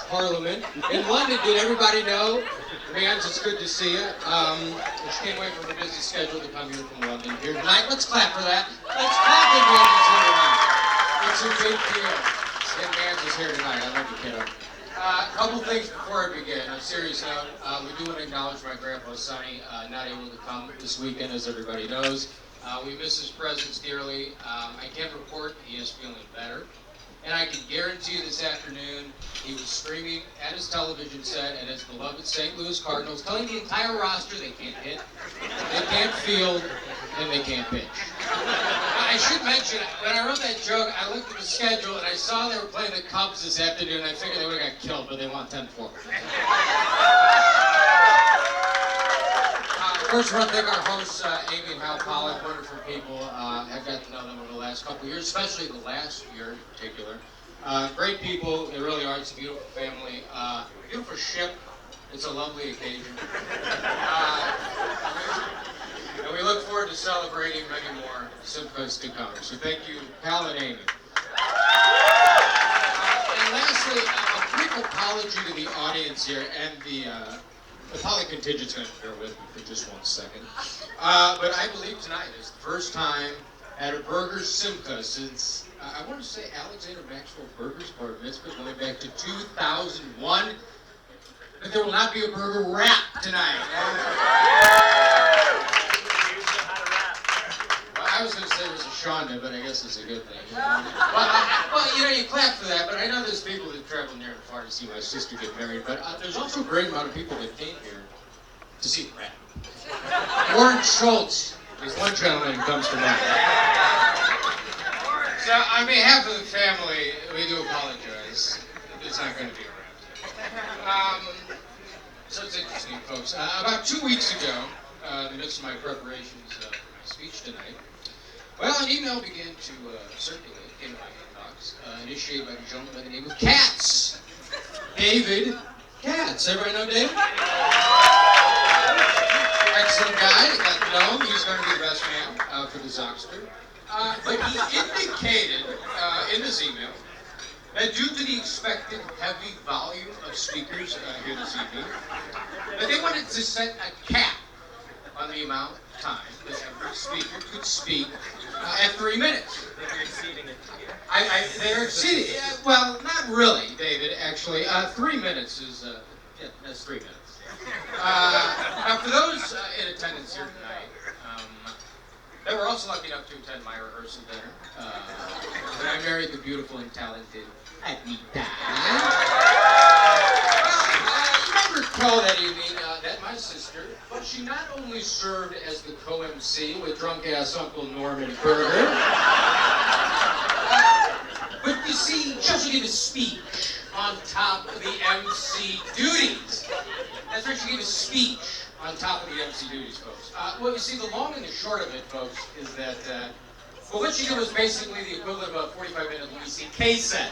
Parliament. In London, did everybody know? Mans, it's good to see you. She came away from her busy schedule to come here from London here tonight. Let's clap for that. Let's clap that Mans is here tonight. It's a big deal. And Mans is here tonight. I love you, kiddo. A couple things before I begin. On a serious note, we do want to acknowledge my grandpa, Sonny, not able to come this weekend, as everybody knows. We miss his presence dearly. I can report he is feeling better. And I can guarantee you this afternoon, he was screaming at his television set at his beloved St. Louis Cardinals, telling the entire roster they can't hit, they can't field, and they can't pitch. I should mention, when I wrote that joke, I looked at the schedule and I saw they were playing the Cubs this afternoon, and I figured they would have got killed, but they won 10-4. First, I want to thank our hosts, Amy and Hal Pollack, wonderful people. I've got to know them over the last couple of years, especially the last year in particular. Great people, they really are. It's a beautiful family. Beautiful ship. It's a lovely occasion. And we look forward to celebrating many more Simcas to come. So thank you, Hal and Amy. And lastly, a brief apology to the audience here and the poly contingent's going to bear with me for just 1 second. But I believe tonight is the first time at a Burger Simca since, I want to say Alexander Maxwell Burger's bar mitzvah going back to 2001, that there will not be a burger wrap tonight. Well, I was going to say it was a Shonda, but I guess it's a good thing. Well, you know, you clap for that, but I know there's people that travel near and far to see my sister get married, but there's also a great amount of people that came here to see the wrap. Warren Schultz is one gentleman who comes to mind. So, on behalf of the family, we do apologize. It's not going to be around. So it's interesting, folks. About 2 weeks ago, in the midst of my preparations for my speech tonight, well, an email began to circulate, came to my inbox, initiated by a gentleman by the name of Katz. David Katz. Everybody know David? Excellent guy. Got to know him. He's going to be the best man for the Zoxter. But he indicated in this email that due to the expected heavy volume of speakers here this evening, that they wanted to set a cap on the amount of time that every speaker could speak at 3 minutes. They're exceeding it. They're exceeding it. Well, not really, David, actually. 3 minutes is, yeah, that's 3 minutes. Now, for those in attendance here tonight, they were also lucky enough to attend my rehearsal dinner. When I married the beautiful and talented Anita. You might recall that evening that my sister, well, she not only served as the co-MC with drunk-ass Uncle Norman Berger, but you see, she also gave a speech on top of the MC duties. That's right, she gave a speech on top of the MC duties, folks. Well, you see, the long and the short of it, folks, is that, well, what she did was basically the equivalent of a 45-minute Louis C.K. set.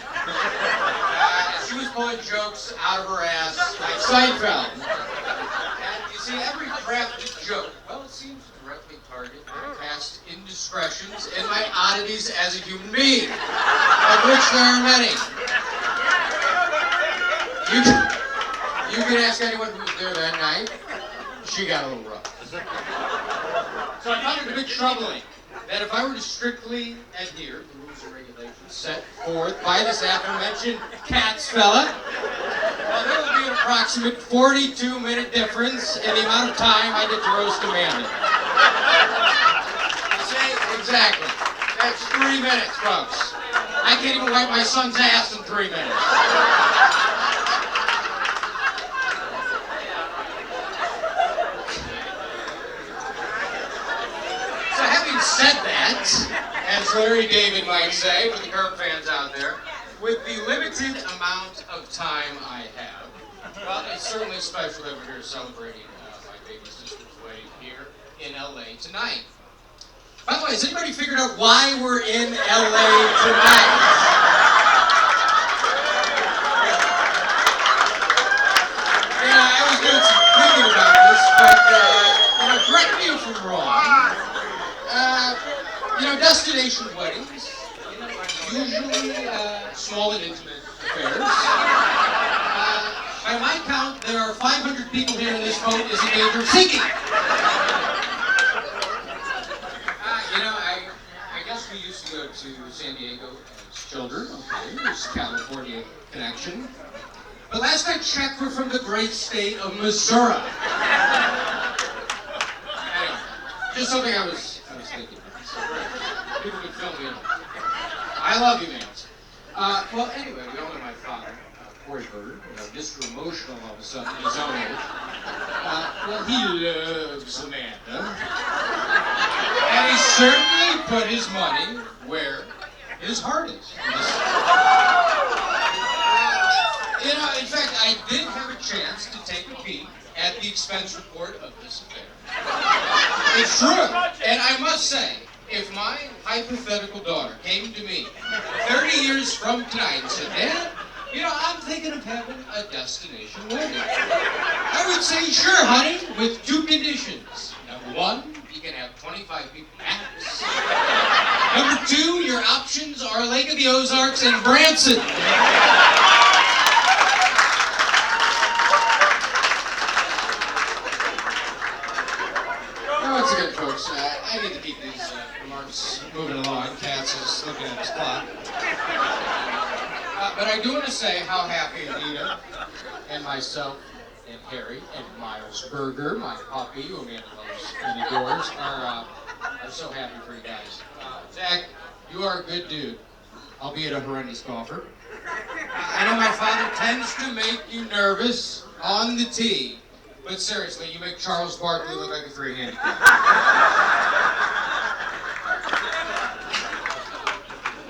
She was pulling jokes out of her ass like Seinfeld. And you see, every crafted joke, well, it seems to directly target my past indiscretions and my oddities as a human being, of which there are many. You can ask anyone who was there that night. She got a little rough. So I found it a bit troubling that if I were to strictly adhere to the rules and regulations set forth by this aforementioned Cats fella, well, there would be an approximate 42-minute difference in the amount of time I get to roast Amanda. You see? Exactly. That's 3 minutes, folks. I can't even wipe my son's ass in 3 minutes. Said that, as Larry David might say, for the Curb fans out there, with the limited amount of time I have, well, it's certainly special that we're here celebrating my baby sister's wedding here in LA tonight. By the way, has anybody figured out why we're in LA tonight? Yeah, I was doing some thinking about this, but, correct me if I'm wrong. Destination weddings, usually small and intimate affairs. By my count, there are 500 people here in this boat is in danger of sinking. I guess we used to go to San Diego as children. Okay, there's a California connection. But last I checked, we're from the great state of Missouri. Anyway, just something I was thinking. People can film me. I love you, man. Well, anyway, we all know my father, Corey Bird, Mr. Emotional all of a sudden in his own age. Well, he loves Amanda. And he certainly put his money where his heart is. In fact, I did have a chance to take a peek at the expense report of this affair. It's true, and I must say, if my hypothetical daughter came to me 30 years from tonight and said, Dad, I'm thinking of having a destination wedding, I would say, sure, honey, with 2 conditions. Number 1, you can have 25 people max. Number 2, your options are Lake of the Ozarks and Branson. Once again, folks, I need to keep these remarks moving along. Katz is looking at his clock. But I do want to say how happy Anita and myself and Harry and Miles Berger, my puppy, who Amanda loves and adores, are so happy for you guys. Zach, you are a good dude, albeit a horrendous golfer. I know my father tends to make you nervous on the tee. But seriously, you make Charles Barkley look like a 3-handed.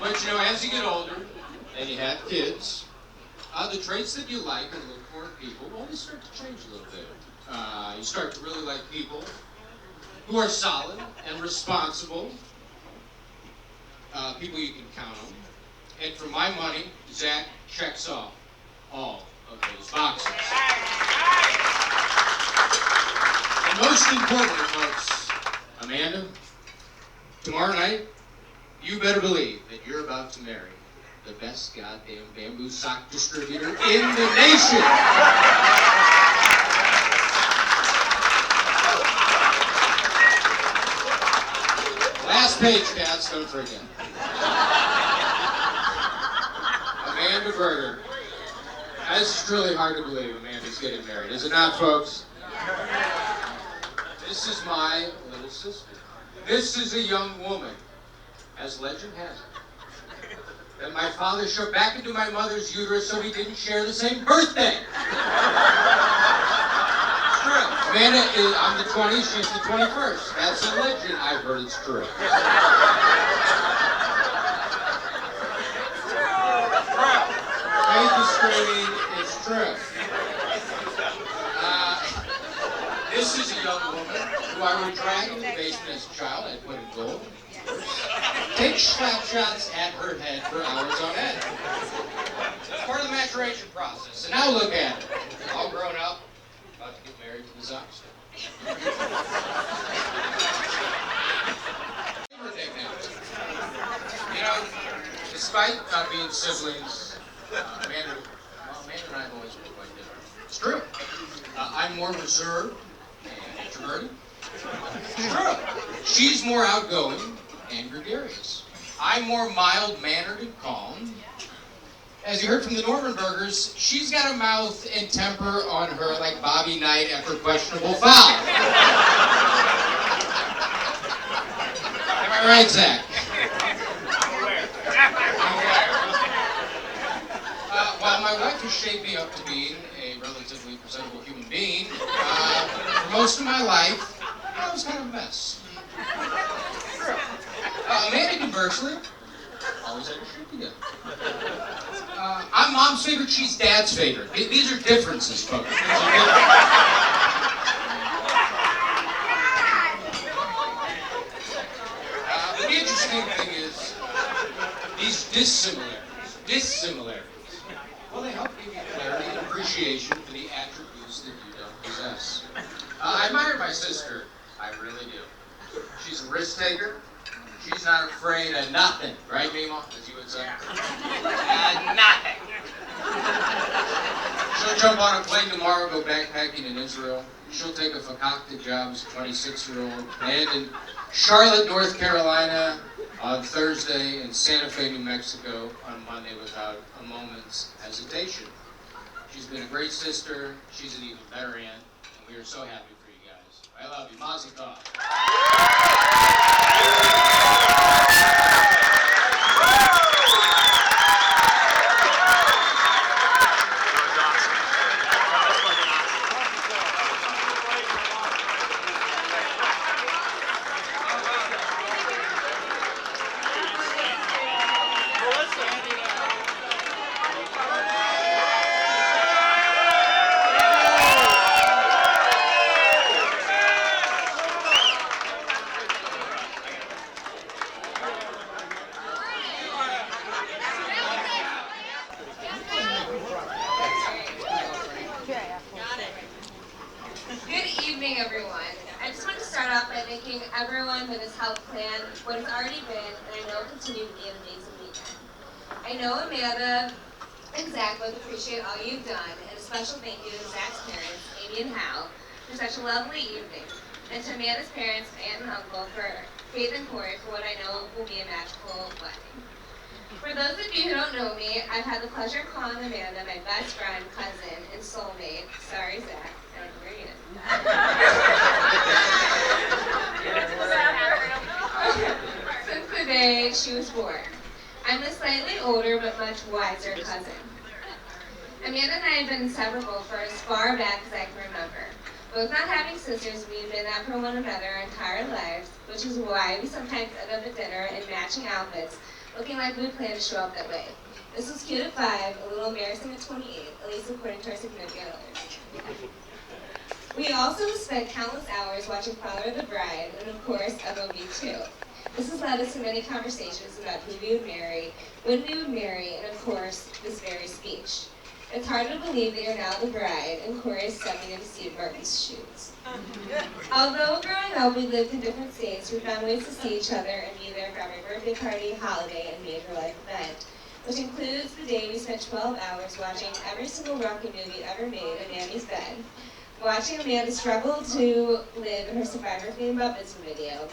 But as you get older and you have kids, the traits that you like and look for in people, well, they start to change a little bit. You start to really like people who are solid and responsible, people you can count on. And for my money, Zach checks off all of those boxes. And most importantly, folks, Amanda, tomorrow night, you better believe that you're about to marry the best goddamn bamboo sock distributor in the nation. Last page, Cats, don't forget. Amanda Berger. It's truly hard to believe Amanda's getting married, is it not, folks? This is my little sister. This is a young woman, as legend has it, that my father shoved back into my mother's uterus so we didn't share the same birthday. It's true. Amanda is, I'm the 20th, she's the 21st. That's a legend. I've heard it's true. Faith is screaming, it's true. This is a who I would drag into the basement as a child. I'd put a goal. Take snapshots at her head for hours on end. It's part of the maturation process. And now look at it. All grown up, about to get married to the Zoxter. You know, despite not being siblings, Amanda and I have always been quite different. It's true. I'm more reserved and introverted. It's true. She's more outgoing and gregarious. I'm more mild-mannered and calm. As you heard from the Normanburgers, she's got a mouth and temper on her like Bobby Knight after questionable foul. Am I right, Zach? While my wife has shaped me up to being a relatively presentable human being, for most of my life, I was kind of a mess. Amanda, conversely, always had her shit together. I'm mom's favorite, she's dad's favorite. These are differences, folks. But the interesting thing is, these dissimilarities, well, they help give you clarity and appreciation for the attributes that you don't possess. I admire my sister, I really do. She's a risk taker. She's not afraid of nothing, right, Mima, as you would say? Nothing. She'll jump on a plane tomorrow, go backpacking in Israel. She'll take a fakakta job as a 26-year-old, land in Charlotte, North Carolina on Thursday, and Santa Fe, New Mexico on Monday without a moment's hesitation. She's been a great sister. She's an even better aunt, and we are so happy for you guys. I love you. Mazel tov. Good evening, everyone. I just want to start off by thanking everyone that has helped plan what has already been, and I know will continue to be an amazing weekend. I know Amanda and Zach both appreciate all you've done, and a special thank you to Zach's parents, Amy and Hal, for such a lovely evening, and to Amanda's parents, aunt and uncle, for Faith and Corey, for what I know will be a magical wedding. For those of you who don't know me, I've had the pleasure of calling Amanda my best friend, cousin, and soulmate. Sorry, Zach. I don't agree. Since the day she was born. I'm a slightly older but much wiser cousin. Amanda and I have been inseparable for as far back as I can remember. Both not having sisters, we've been that for one another our entire lives, which is why we sometimes end up at dinner in matching outfits, looking like we planned to show up that way. This was cute at 5, a little embarrassing at 28, at least according to our significant others. We also spent countless hours watching Father of the Bride, and of course, MOB2. This has led us to many conversations about who we would marry, when we would marry, and of course, this very speech. It's hard to believe that you're now the bride, and Corey is stepping into Steve Martin's shoes. Although growing up we lived in different states, we found ways to see each other and be there for every birthday party, holiday, and major life event, which includes the day we spent 12 hours watching every single Rocky movie ever made in Annie's bed, watching Amanda struggle to live in her Survivor-themed Muppets video,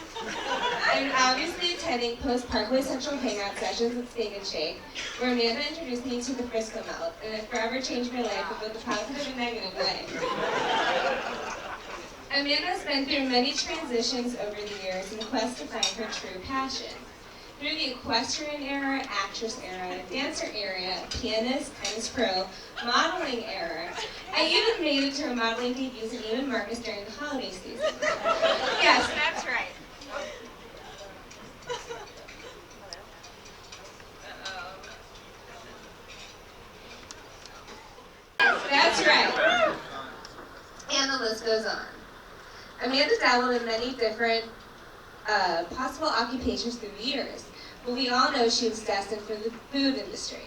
and obviously attending post-Parkway Central hangout sessions at Steak and Shake, where Amanda introduced me to the Frisco Melt, and it forever changed my life in both a positive and negative way. Amanda has been through many transitions over the years in the quest to find her true passion. Through the equestrian era, actress era, dancer era, pianist, tennis pro, modeling era, I even made it to her modeling debuts in Neiman Marcus during the holiday season. Yes, that's right. Yes, that's right. And the list goes on. Amanda dabbled in many different possible occupations through the years, but we all know she was destined for the food industry.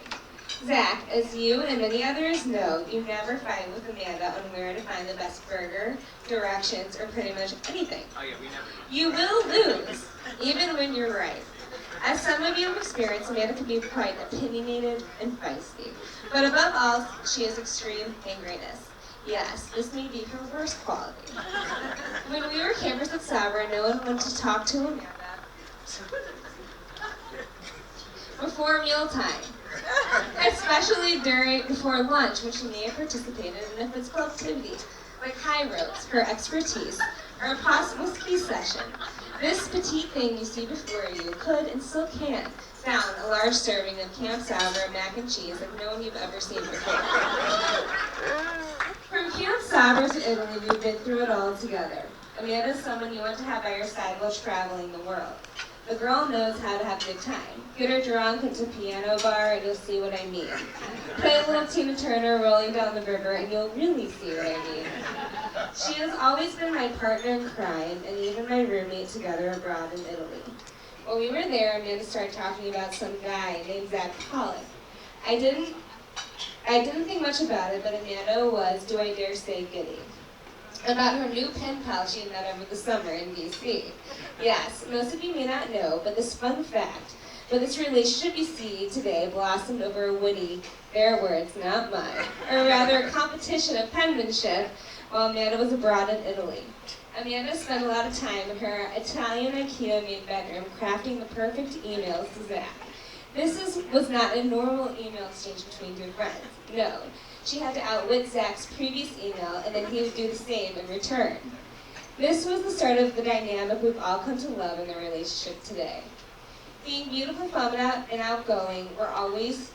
Zach, as you and many others know, you never fight with Amanda on where to find the best burger, directions, or pretty much anything. Oh yeah, we never. You will lose, even when you're right. As some of you have experienced, Amanda can be quite opinionated and feisty. But above all, she has extreme angriness. Yes, this may be her worst quality. When we were campers at Sabra, no one wanted to talk to Amanda before mealtime, especially before lunch, when she may have participated in a physical activity like high ropes, her expertise, or a possible ski session. This petite thing you see before you could and still can down a large serving of Camp Sabra mac and cheese like no one you've ever seen before. From Camp Sabra to Italy, we've been through it all together. Amanda's someone you want to have by your side while traveling the world. The girl knows how to have a good time. Get her drunk into a piano bar and you'll see what I mean. Play a little Tina Turner rolling down the river and you'll really see what I mean. She has always been my partner in crime and even my roommate together abroad in Italy. When we were there, Amanda started talking about some guy named Zach Pollock. I didn't think much about it, but Amanda was, do I dare say, giddy about her new pen pal she had met over the summer in DC. Yes, most of you may not know, but this fun fact, but this relationship you see today blossomed over a witty, their words, not mine, or rather a competition of penmanship while Amanda was abroad in Italy. Amanda spent a lot of time in her Italian IKEA-made bedroom crafting the perfect emails to Zach. This was not a normal email exchange between two friends. No. She had to outwit Zach's previous email, and then he would do the same in return. This was the start of the dynamic we've all come to love in their relationship today. Being beautiful, fun, and outgoing, guys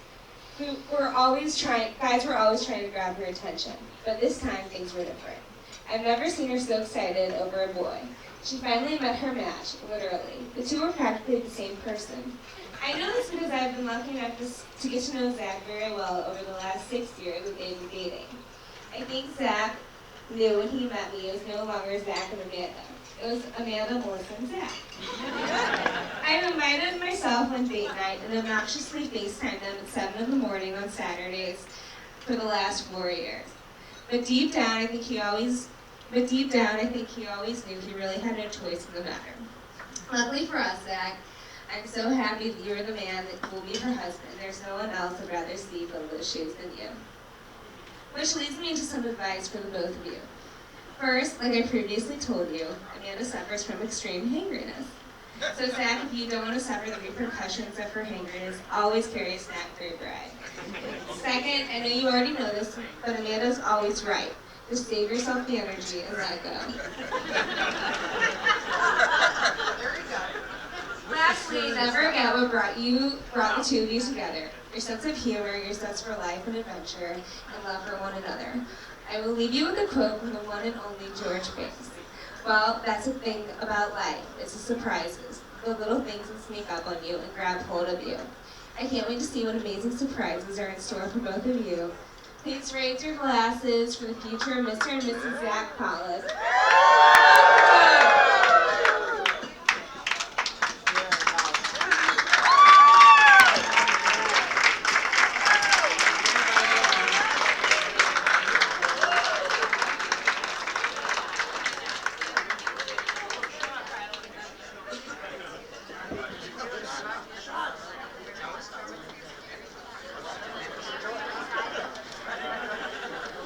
were always trying to grab her attention. But this time, things were different. I've never seen her so excited over a boy. She finally met her match, literally. The two were practically the same person. I know this because I've been lucky enough to get to know Zach very well over the last 6 years that they've been dating. I think Zach knew when he met me it was no longer Zach and Amanda. It was Amanda, Melissa, and Zach. I invited myself on date night and obnoxiously FaceTimed them at 7 in the morning on Saturdays for the last 4 years. But deep down, I think he always knew he really had no choice in the matter. Luckily for us, Zach, I'm so happy that you're the man that will be her husband. There's no one else I'd rather see fill those shoes than you. Which leads me into some advice for the both of you. First, like I previously told you, Amanda suffers from extreme hangriness. So Zach, if you don't want to suffer the repercussions of her hangriness, always carry a snack for your bride. Second, I know you already know this, but Amanda's always right. Just save yourself the energy and let go. Lastly, never forget what brought the two of you together. Your sense of humor, your zest for life and adventure, and love for one another. I will leave you with a quote from the one and only George Banks. Well, that's the thing about life. It's the surprises. The little things that sneak up on you and grab hold of you. I can't wait to see what amazing surprises are in store for both of you. Please raise your glasses for the future Mr. and Mrs. Zach Pollock.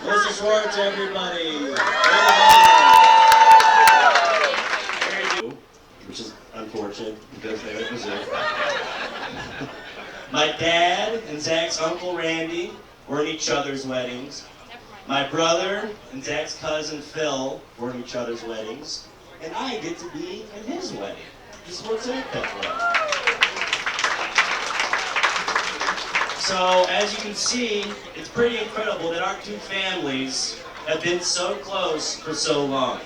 Mr. Schwartz, everybody. Which is unfortunate because they were Mizzou. My dad and Zach's uncle Randy were in each other's weddings. My brother and Zach's cousin Phil were in each other's weddings. And I get to be in his wedding. This is what's in it for. So, as you can see, it's pretty incredible that our two families have been so close for so long.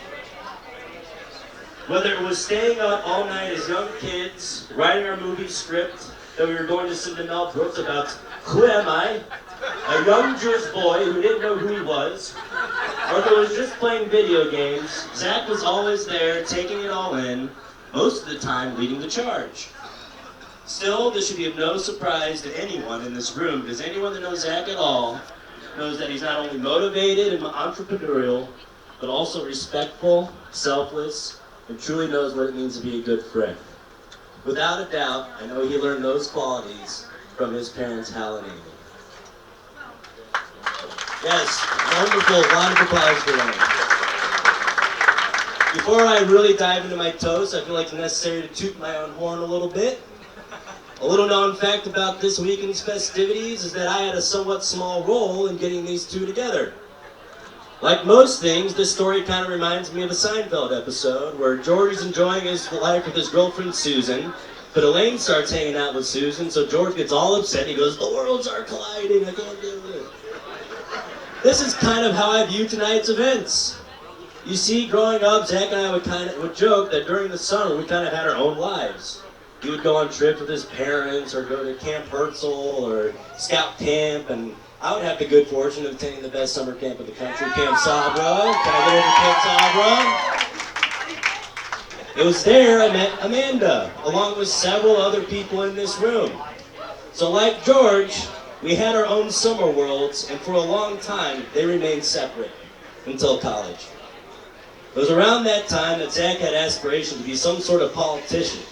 Whether it was staying up all night as young kids, writing our movie script that we were going to send to Mel Brooks about who am I? A young Jewish boy who didn't know who he was. or if it was just playing video games, Zach was always there, taking it all in, most of the time leading the charge. Still, this should be of no surprise to anyone in this room, because anyone that knows Zach at all knows that he's not only motivated and entrepreneurial, but also respectful, selfless, and truly knows what it means to be a good friend. Without a doubt, I know he learned those qualities from his parents, Hal and Amy. Yes, wonderful, a lot of applause for them. Before I really dive into my toast, I feel like it's necessary to toot my own horn a little bit. A little known fact about this weekend's festivities is that I had a somewhat small role in getting these two together. Like most things, this story kind of reminds me of a Seinfeld episode where George is enjoying his life with his girlfriend Susan, but Elaine starts hanging out with Susan, so George gets all upset. He goes, "The worlds are colliding, I can't do it." This is kind of how I view tonight's events. You see, growing up, Zach and I would joke that during the summer we kind of had our own lives. He would go on trips with his parents, or go to Camp Rehersal, or Scout Camp, and I would have the good fortune of attending the best summer camp in the country, Camp Sabra. Can I get over Camp Sabra? It was there I met Amanda, along with several other people in this room. So like George, we had our own summer worlds, and for a long time, they remained separate until college. It was around that time that Zach had aspirations to be some sort of politician,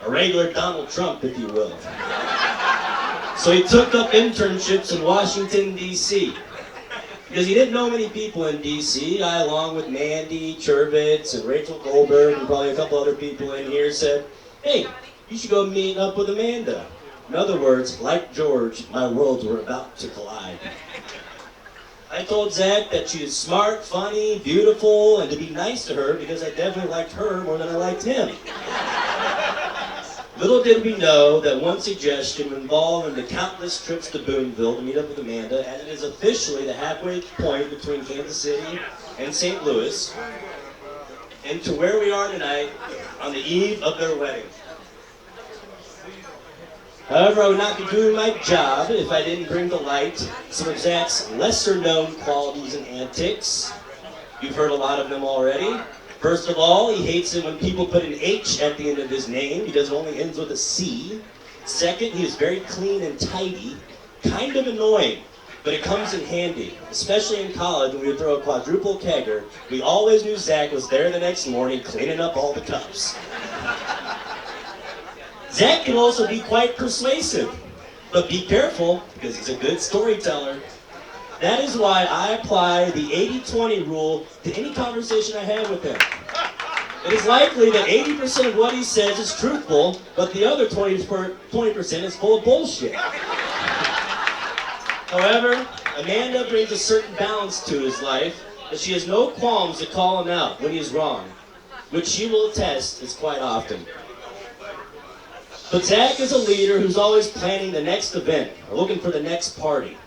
a regular Donald Trump, if you will. So he took up internships in Washington, D.C. Because he didn't know many people in D.C., I, along with Mandy, Chervitz, and Rachel Goldberg, and probably a couple other people in here, said, "Hey, you should go meet up with Amanda." In other words, like George, my worlds were about to collide. I told Zach that she is smart, funny, beautiful, and to be nice to her because I definitely liked her more than I liked him. Little did we know that one suggestion would involve in the countless trips to Boonville to meet up with Amanda, and it is officially the halfway point between Kansas City and St. Louis, and to where we are tonight on the eve of their wedding. However, I would not be doing my job if I didn't bring to light some of Zach's lesser-known qualities and antics. You've heard a lot of them already. First of all, he hates it when people put an H at the end of his name because it only ends with a C. Second, he is very clean and tidy, kind of annoying, but it comes in handy, especially in college when we would throw a quadruple kegger. We always knew Zach was there the next morning cleaning up all the cups. Zach can also be quite persuasive, but be careful because he's a good storyteller. That is why I apply the 80-20 rule to any conversation I have with him. It is likely that 80% of what he says is truthful, but the other 20% is full of bullshit. However, Amanda brings a certain balance to his life, and she has no qualms to call him out when he is wrong, which she will attest is quite often. But Zach is a leader who's always planning the next event, or looking for the next party.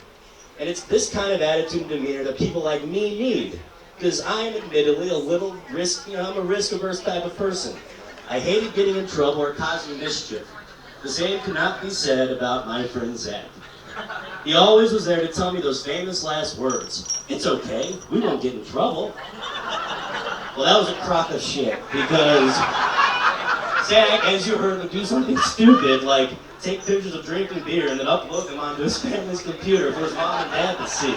And it's this kind of attitude and demeanor that people like me need. Because I'm admittedly a little I'm a risk-averse type of person. I hated getting in trouble or causing mischief. The same could not be said about my friend Zach. He always was there to tell me those famous last words. "It's okay, we won't get in trouble." Well, that was a crock of shit, because Zach, as you heard, would do something stupid like take pictures of drinking beer and then upload them onto his family's computer for his mom and dad to see.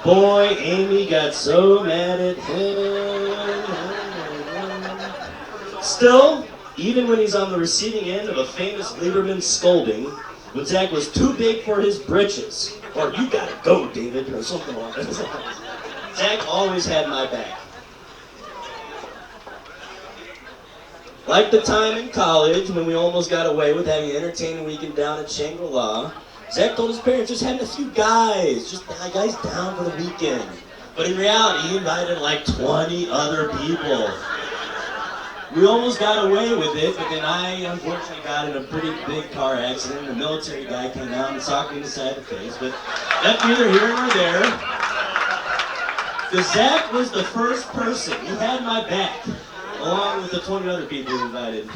Boy, Amy got so mad at him. Still, even when he's on the receiving end of a famous Lieberman scolding, when Zach was too big for his britches, or "You gotta go, David," or something like that, Zach always had my back. Like the time in college when we almost got away with having an entertaining weekend down at Shangri-La, Zach told his parents just having a few guys down for the weekend. But in reality, he invited like 20 other people. We almost got away with it, but then I unfortunately got in a pretty big car accident. The military guy came out and socked me in the side of the face, but that's neither here nor there. Because Zach was the first person. He had my back, along with the 20 other people he invited.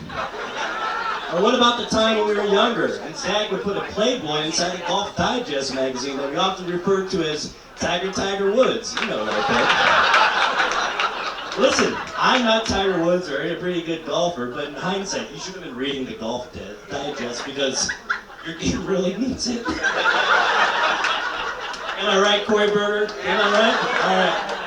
Or what about the time when we were younger and Zach would put a Playboy inside a Golf Digest magazine that we often referred to as Tiger Woods? You know that, right? Listen, I'm not Tiger Woods or a pretty good golfer, but in hindsight, you should have been reading the Golf Digest because your game really needs it. Am I right, Corey Berger? Am I right? All right.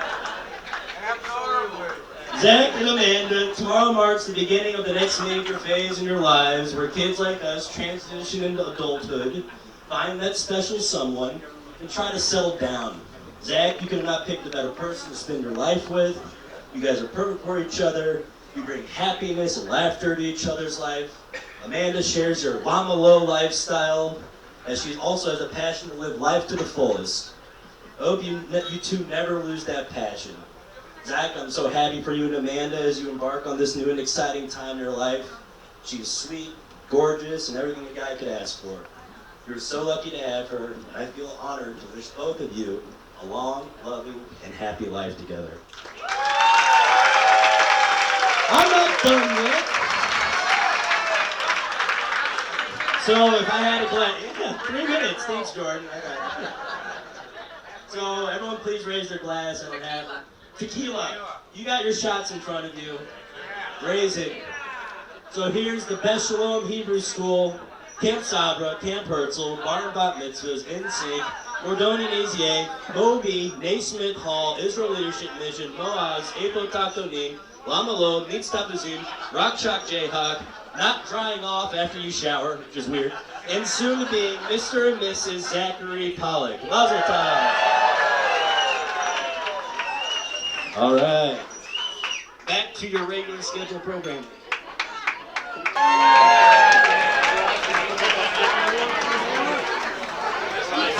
Zach and Amanda, tomorrow marks the beginning of the next major phase in your lives where kids like us transition into adulthood, find that special someone, and try to settle down. Zach, you could have not picked a better person to spend your life with. You guys are perfect for each other. You bring happiness and laughter to each other's life. Amanda shares your Lamalo lifestyle, as she also has a passion to live life to the fullest. I hope you two never lose that passion. Zach, I'm so happy for you and Amanda as you embark on this new and exciting time in your life. She's sweet, gorgeous, and everything a guy could ask for. You're so lucky to have her, and I feel honored to wish both of you a long, loving, and happy life together. I'm not done yet. So if I had a glass, yeah, 3 minutes. Thanks, Jordan. I got it. So everyone please raise their glass and have tequila. You got your shots in front of you. Raise it. So here's the Beth Shalom Hebrew School, Camp Sabra, Camp Herzl, Bar and Bat Mitzvahs, NSYNC, Mordoni Nazier, Moby, Naismith Hall, Israel Leadership Mission, Moaz, Epo Taktonim, Lamalo, Mitztapazim, Rock Chalk Jayhawk, Not Drying Off After You Shower, which is weird, and soon to be Mr. and Mrs. Zachary Pollock. Mazel tov. All right. Back to your regular scheduled program.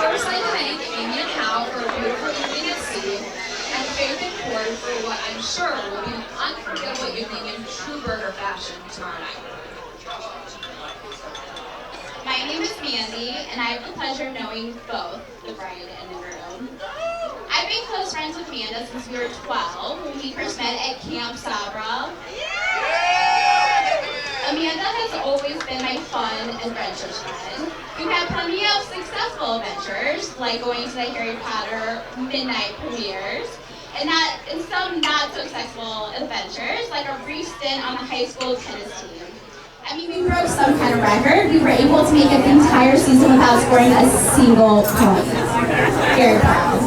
First, I thank Amy and Hal for a beautiful evening at sea, and Faith and Corey for what I'm sure will be an unforgettable evening in true burger fashion tomorrow night. My name is Mandy, and I have the pleasure of knowing both the bride and the groom. I've been close friends with Amanda since we were 12, when we first met at Camp Sabra. Amanda has always been my fun, adventurous friend. We've had plenty of successful adventures, like going to the Harry Potter midnight premieres, and some not so successful adventures, like a brief stint on the high school tennis team. I mean, we broke some kind of record. We were able to make it the entire season without scoring a single point. Very proud.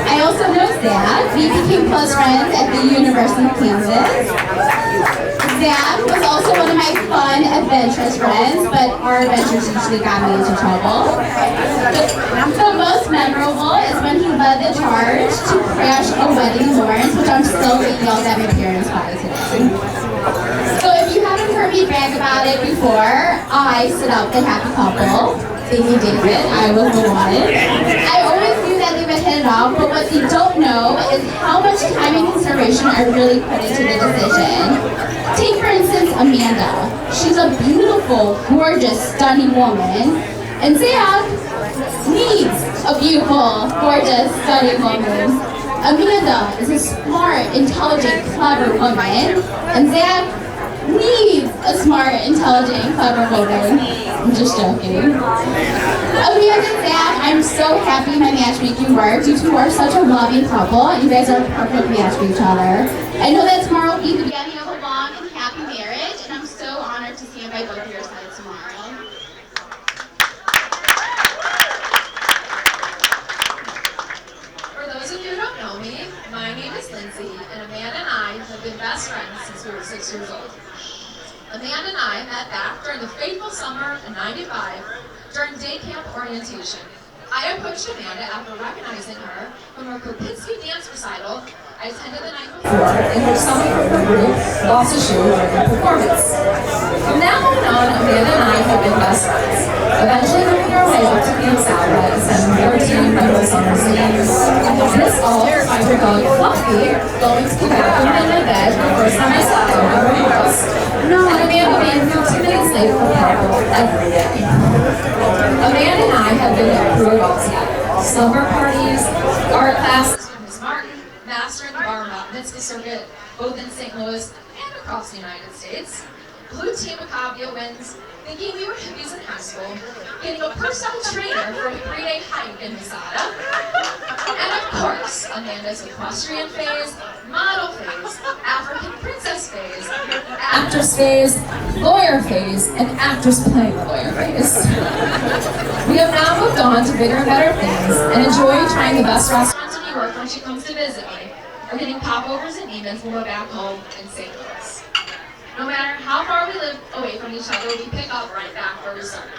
I also know Zach. We became close friends at the University of Kansas. Zach was also one of my fun, adventurous friends, but our adventures usually got me into trouble. The most memorable is when he led the charge to crash a wedding in Lawrence, which I'm still being yelled at my parents by today. So if you haven't heard me brag about it before, I stood up the happy couple. Amy David, I was the one. I always knew that they would hit it off, but what they don't know is how much time and consideration I really put into the decision. Take for instance Amanda. She's a beautiful, gorgeous, stunning woman, and Zach needs a beautiful, gorgeous, stunning woman. Amanda is a smart, intelligent, clever woman, and Zach needs a smart, intelligent, clever woman. I'm just joking. Amanda and Zach, I'm so happy my matchmaking worked. You two are such a loving couple, and you guys are a perfect match for each other. I know that tomorrow will be the beginning of a long and happy marriage, and I'm so honored to stand by both of your sides tomorrow. For those of you who don't know me, my name is Lindsay, and Amanda and I have been best friends since we were 6 years old. Amanda and I met back during the fateful summer of '95 during day camp orientation. I approached Amanda after recognizing her from her Kopitsky dance recital I attended the night before, in which someone from her group lost a shoe during a performance. From that moment on, Amanda and I have been best friends, eventually making our way up to Camp Sabra and spending 14 beautiful summers together. This all despite her dog Fluffy going to the bathroom in my bed the first time I saw her over breakfast. And Amanda being 15 minutes late for Pablo every day. Amanda and I have been through it all together. Summer parties, art classes with Ms. Martin, mastering the bar mitzvah circuit, both in St. Louis and across the United States. Blue Team Macavia wins, thinking we were hippies in high school, getting a personal trainer for a 3-day hike in Masada. And of course, Amanda's equestrian phase, model phase, African princess phase, actress phase, lawyer phase, and actress playing the lawyer phase. We have now moved on to bigger and better things and enjoy trying the best restaurants in New York when she comes to visit me, or getting popovers and evens when we're back home in St. Louis. No matter how far we live away from each other, we pick up right back where we started.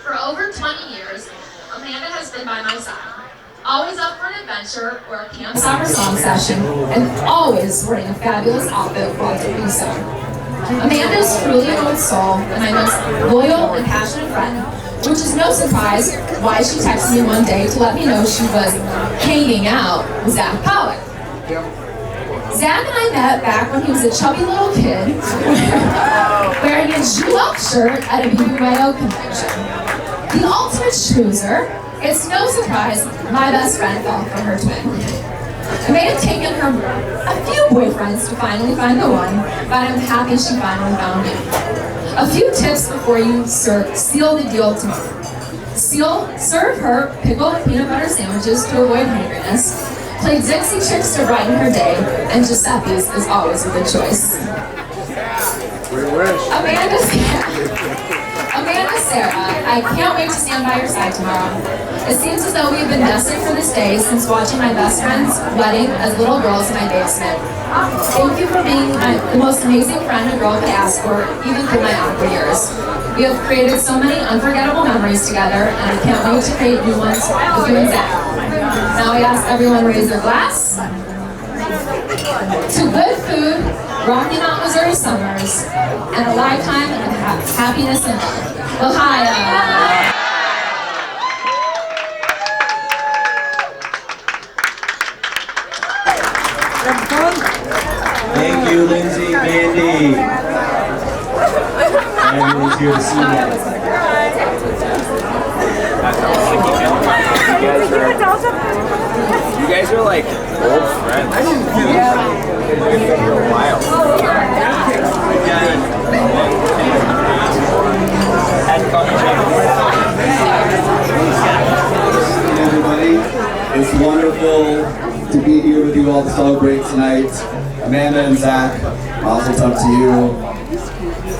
For over 20 years, Amanda has been by my side, always up for an adventure or a camp soccer song session, and always wearing a fabulous outfit while doing so. Amanda is truly an old soul, and my most loyal and passionate friend, which is no surprise why she texted me one day to let me know she was hanging out with Zach Pollock. Zach and I met back when he was a chubby little kid wearing a julep shirt at a BYO convention. The ultimate schmoozer, it's no surprise my best friend fell for her twin. It may have taken her a few boyfriends to finally find the one, but I'm happy she finally found me. A few tips before you seal the deal tomorrow. Serve her pickled peanut butter sandwiches to avoid hungriness. Play Dixie Chicks to brighten her day, and Giuseppe's is always a good choice. Amanda, Sarah, I can't wait to stand by your side tomorrow. It seems as though we have been destined for this day since watching my best friend's wedding as little girls in my basement. Thank you for being the most amazing friend a girl could ask for, even through my awkward years. We have created so many unforgettable memories together, and I can't wait to create new ones with you and Zach. Now I ask everyone to raise their glass to good food, Rocky Mountain, Missouri summers, and a lifetime of happiness and love. Ohio! Thank you, Lindsay, Mandy. Everyone's here to see that. You guys are like old friends. I didn't feel like you've been here a while. Everybody, it's wonderful to be here with you all to celebrate tonight. Amanda and Zach, mazel tov to you.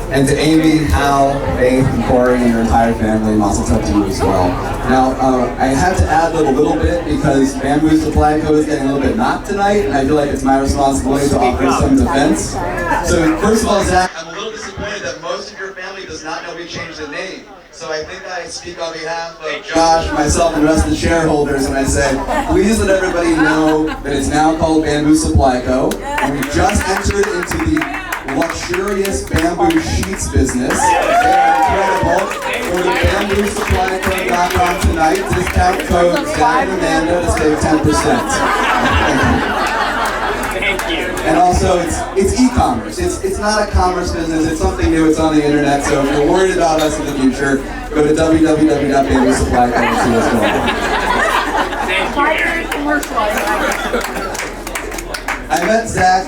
And to Amy, Hal, Faith, and Corey, and your entire family, mazel tov to you as well. Now, I had to add a little bit because Bamboo Supply Co. is getting a little bit knocked tonight, and I feel like it's my responsibility to offer some defense. So, first of all, Zach, I'm a little disappointed that most of your family does not know we changed the name. So I think I speak on behalf of Josh, myself, and the rest of the shareholders, and I say, please let everybody know that it's now called Bamboo Supply Co. And we just entered into the luxurious bamboo sheets business. They are incredible. Go to bamboosupplyco.com tonight. Discount code Zach and Amanda to save 10%. Thank you. And also, it's e-commerce. It's not a commerce business. It's something new. It's on the internet. So if you're worried about us in the future, go to www.bamboosupplyco and see what's going on. I met Zach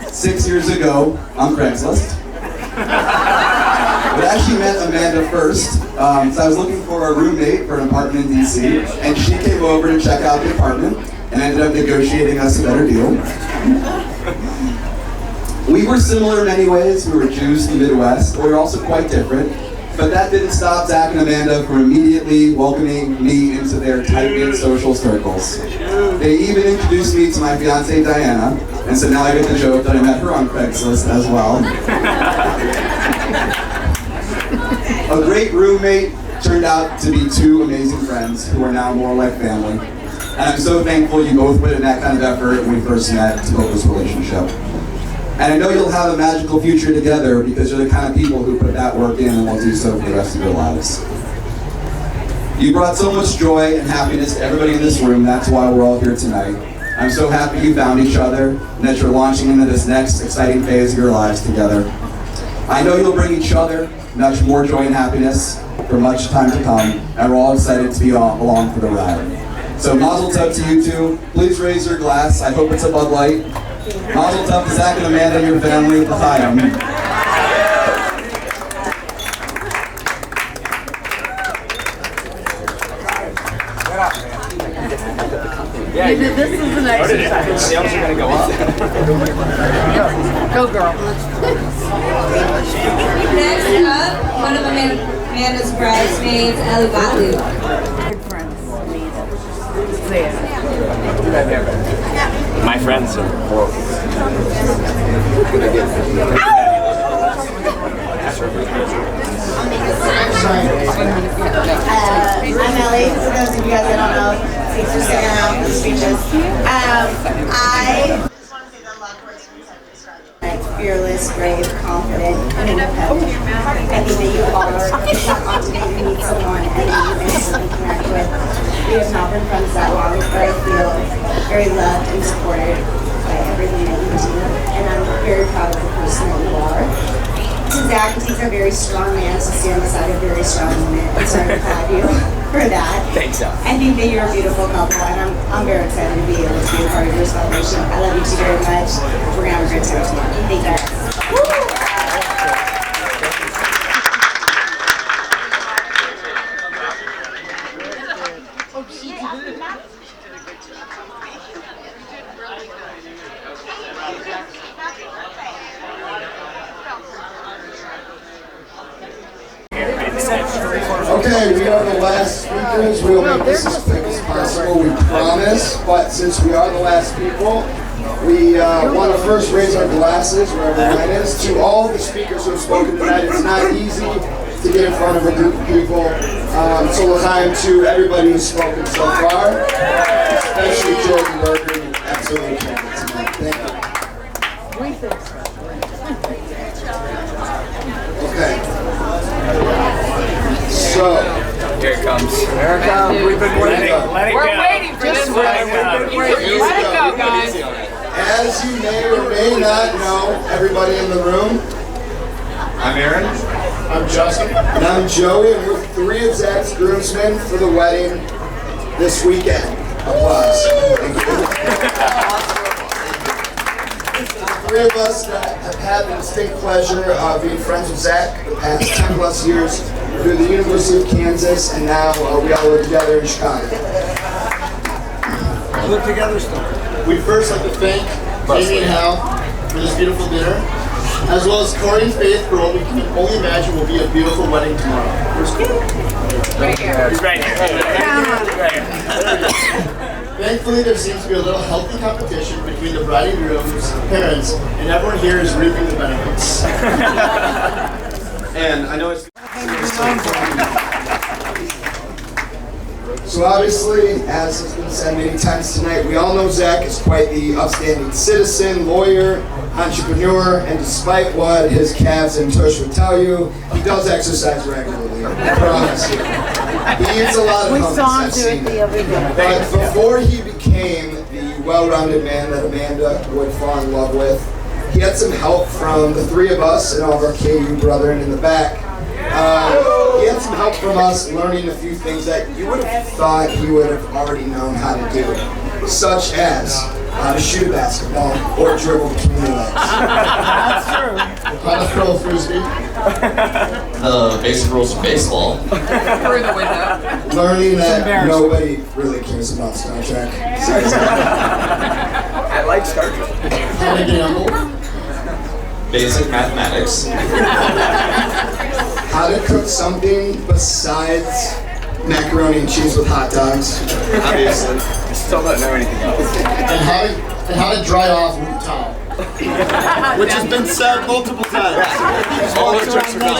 6 years ago on Craigslist. But actually met Amanda first. So I was looking for a roommate for an apartment in DC, and she came over to check out the apartment and ended up negotiating us a better deal. We were similar in many ways. We were Jews in the Midwest, but we were also quite different. But that didn't stop Zach and Amanda from immediately welcoming me into their tight-knit social circles. They even introduced me to my fiancée Diana, and so now I get the joke that I met her on Craigslist as well. A great roommate turned out to be two amazing friends who are now more like family. And I'm so thankful you both put in that kind of effort when we first met to build this relationship. And I know you'll have a magical future together because you're the kind of people who put that work in and will do so for the rest of your lives. You brought so much joy and happiness to everybody in this room. That's why we're all here tonight. I'm so happy you found each other and that you're launching into this next exciting phase of your lives together. I know you'll bring each other much more joy and happiness for much time to come, and we're all excited to be along for the ride. So mazel tov to you two. Please raise your glass. I hope it's a Bud Light. Mazel tov to Zach and Amanda and your family. L'chaim. Yeah, this is an exercise. Sales are going to go up. Go, girl. Next up, one of Amanda's bridesmaids, Ellie Gottlieb. My friends are horrible. I'm Ellie, for those of you guys that don't know, thanks for sticking around for the speeches. I just want to say that love words from San Francisco. Fearless, brave, confident, and independent. I think that you all are opportunity to meet someone and that you've been able to connect with. We have not been friends that long, but I feel very loved and supported by everything that you do, and I'm very proud of the person that you are. Zach, he's a very strong man, so stand beside a very strong woman. I'm so proud of you for that. Thanks, Al. I think that you're a beautiful couple, and I'm very excited to be able to be a part of your celebration. I love you two very much. We're going to have a great time tomorrow. Thank you guys. Okay, we are the last speakers. We'll make this as quick as possible, we promise. But since we are the last people, we want to first raise our glasses, wherever that is, to all the speakers who have spoken tonight. It's not easy to get in front of a group of people. So l'chaim to everybody who's spoken so far, especially Jordan Berger, who absolutely killed it tonight. Thank you. Okay. So, here it comes. Here it comes. We've been waiting. Let it go. We're waiting for this one. Let it go, guys. As you may or may not know, everybody in the room, I'm Aaron. I'm Justin. And I'm Joey, and we're three of Zach's groomsmen for the wedding this weekend. Applause. Thank you. Three of us that have had the distinct pleasure of being friends with Zach the past 10 plus years through the University of Kansas, and now we all live together in Chicago. We live together still. We'd first like to thank Amy and Hal for this beautiful dinner, as well as Corey and Faith for what we can only imagine will be a beautiful wedding tomorrow. Right here. He's right here. Thankfully, there seems to be a little healthy competition between the bride and groom's parents, and everyone here is reaping the benefits. And I know it's... So obviously, as has been said many times tonight, we all know Zach is quite the upstanding citizen, lawyer, entrepreneur, and despite what his calves and tush would tell you, he does exercise regularly, I promise you. He eats a lot of hummus, I've seen it. But before he became the well-rounded man that Amanda would fall in love with, he had some help from the three of us and all of our KU brethren in the back. He had some help from us learning a few things that you would have thought he would have already known how to do, such as how to shoot a basketball or dribble between the legs. That's true. How to throw a frisbee. The basic rules of baseball. Through the window. Learning that nobody really cares about Star Trek. Seriously. I like Star Trek. How to gamble. Basic mathematics. How to cook something besides macaroni and cheese with hot dogs, obviously. I still don't know anything else. And how to dry off with a towel. Which has been said multiple times. All the tricks are done.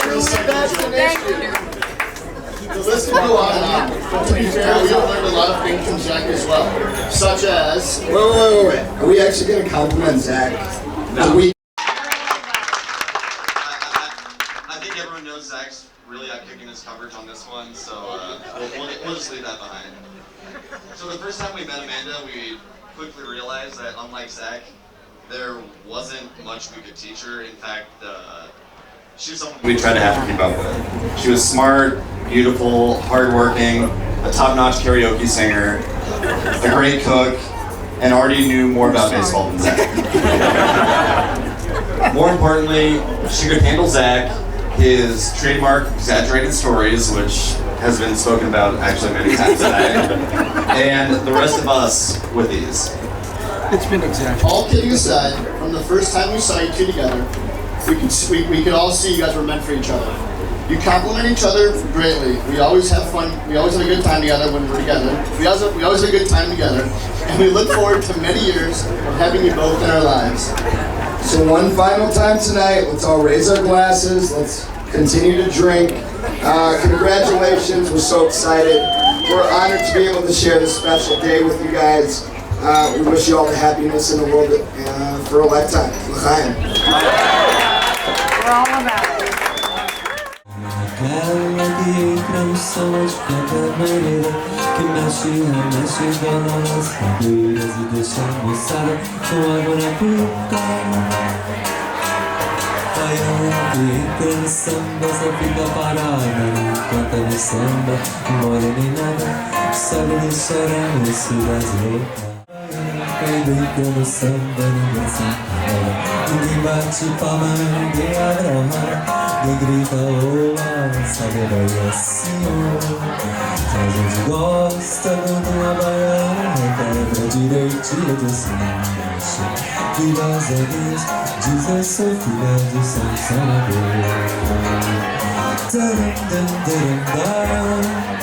The list will go on and on. But to be fair, we have learned a lot of things from Zach as well. Such as... Wait. Are we actually going to compliment Zach? No. I think everyone knows Zach's really out-kicking his coverage on this one, so we'll just leave that behind. So the first time we met Amanda, we quickly realized that unlike Zach, there wasn't much we could teach her. In fact, she was someone we tried to have to keep up with. She was smart, beautiful, hardworking, a top-notch karaoke singer, a great cook, and already knew more about baseball than Zach. More importantly, she could handle Zach, his trademark exaggerated stories, which has been spoken about actually many times tonight, and the rest of us with these. It's been exaggerated. All kidding aside, from the first time we saw you two together, we could all see you guys were meant for each other. You complement each other greatly. We always have fun. We always have a good time together when we're together. We always have a good time together, and we look forward to many years of having you both in our lives. So one final time tonight, let's all raise our glasses. Let's continue to drink. Congratulations, we're so excited. We're honored to be able to share this special day with you guys. We wish you all the happiness in the world for a lifetime. L'chaim. We're all about it. Aquela que entra no som de qualquer maneira, que mexe, remexe, dona nas cadeiras e deixa a moçada com água na boca. Baiana que entra no samba só fica parada, não canta no samba, não molha nem nada, sabe nem chora, mocidade louca. Quando entra no samba ninguém se enrola, ninguém bate palma, ninguém abre a roda. Quem grita oa, sabe a Bahia senhor. A gente gosta quando uma baiana requebra direitinho do silêncio. Viva as aves, diz eu sou filha de São Salvador. Taram, taram, taram, taram.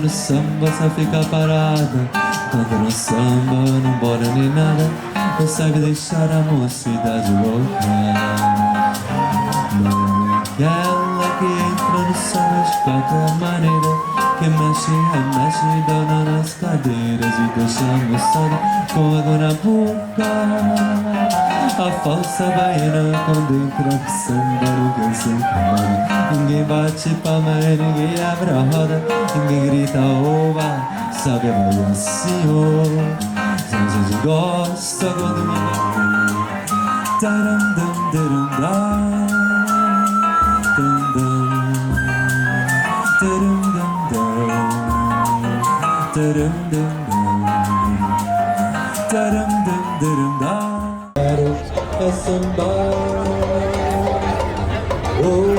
No samba só fica parada, canta no samba, não bora nem nada, não sabe deixar a mocidade louca. Aquela que entra no samba de qualquer maneira, que mexe, remexe, dona nas cadeiras e deixa a moçada com água na boca. A falsa baiana quando entra no samba ninguém se incomoda, ninguém bate palma e ninguém abre a roda, ninguém grita oba, sabe a Bahia senhor. A gente gosta quando me taram, dam, daram, dam, dam, dam, taram, dam, dam, taram, dam, dam, taram, dam, daram, dam. É samba, oh,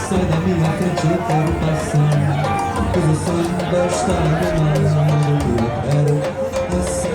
sai da minha frente, eu quero passar, pois eu sou embaixo da mão, eu quero essa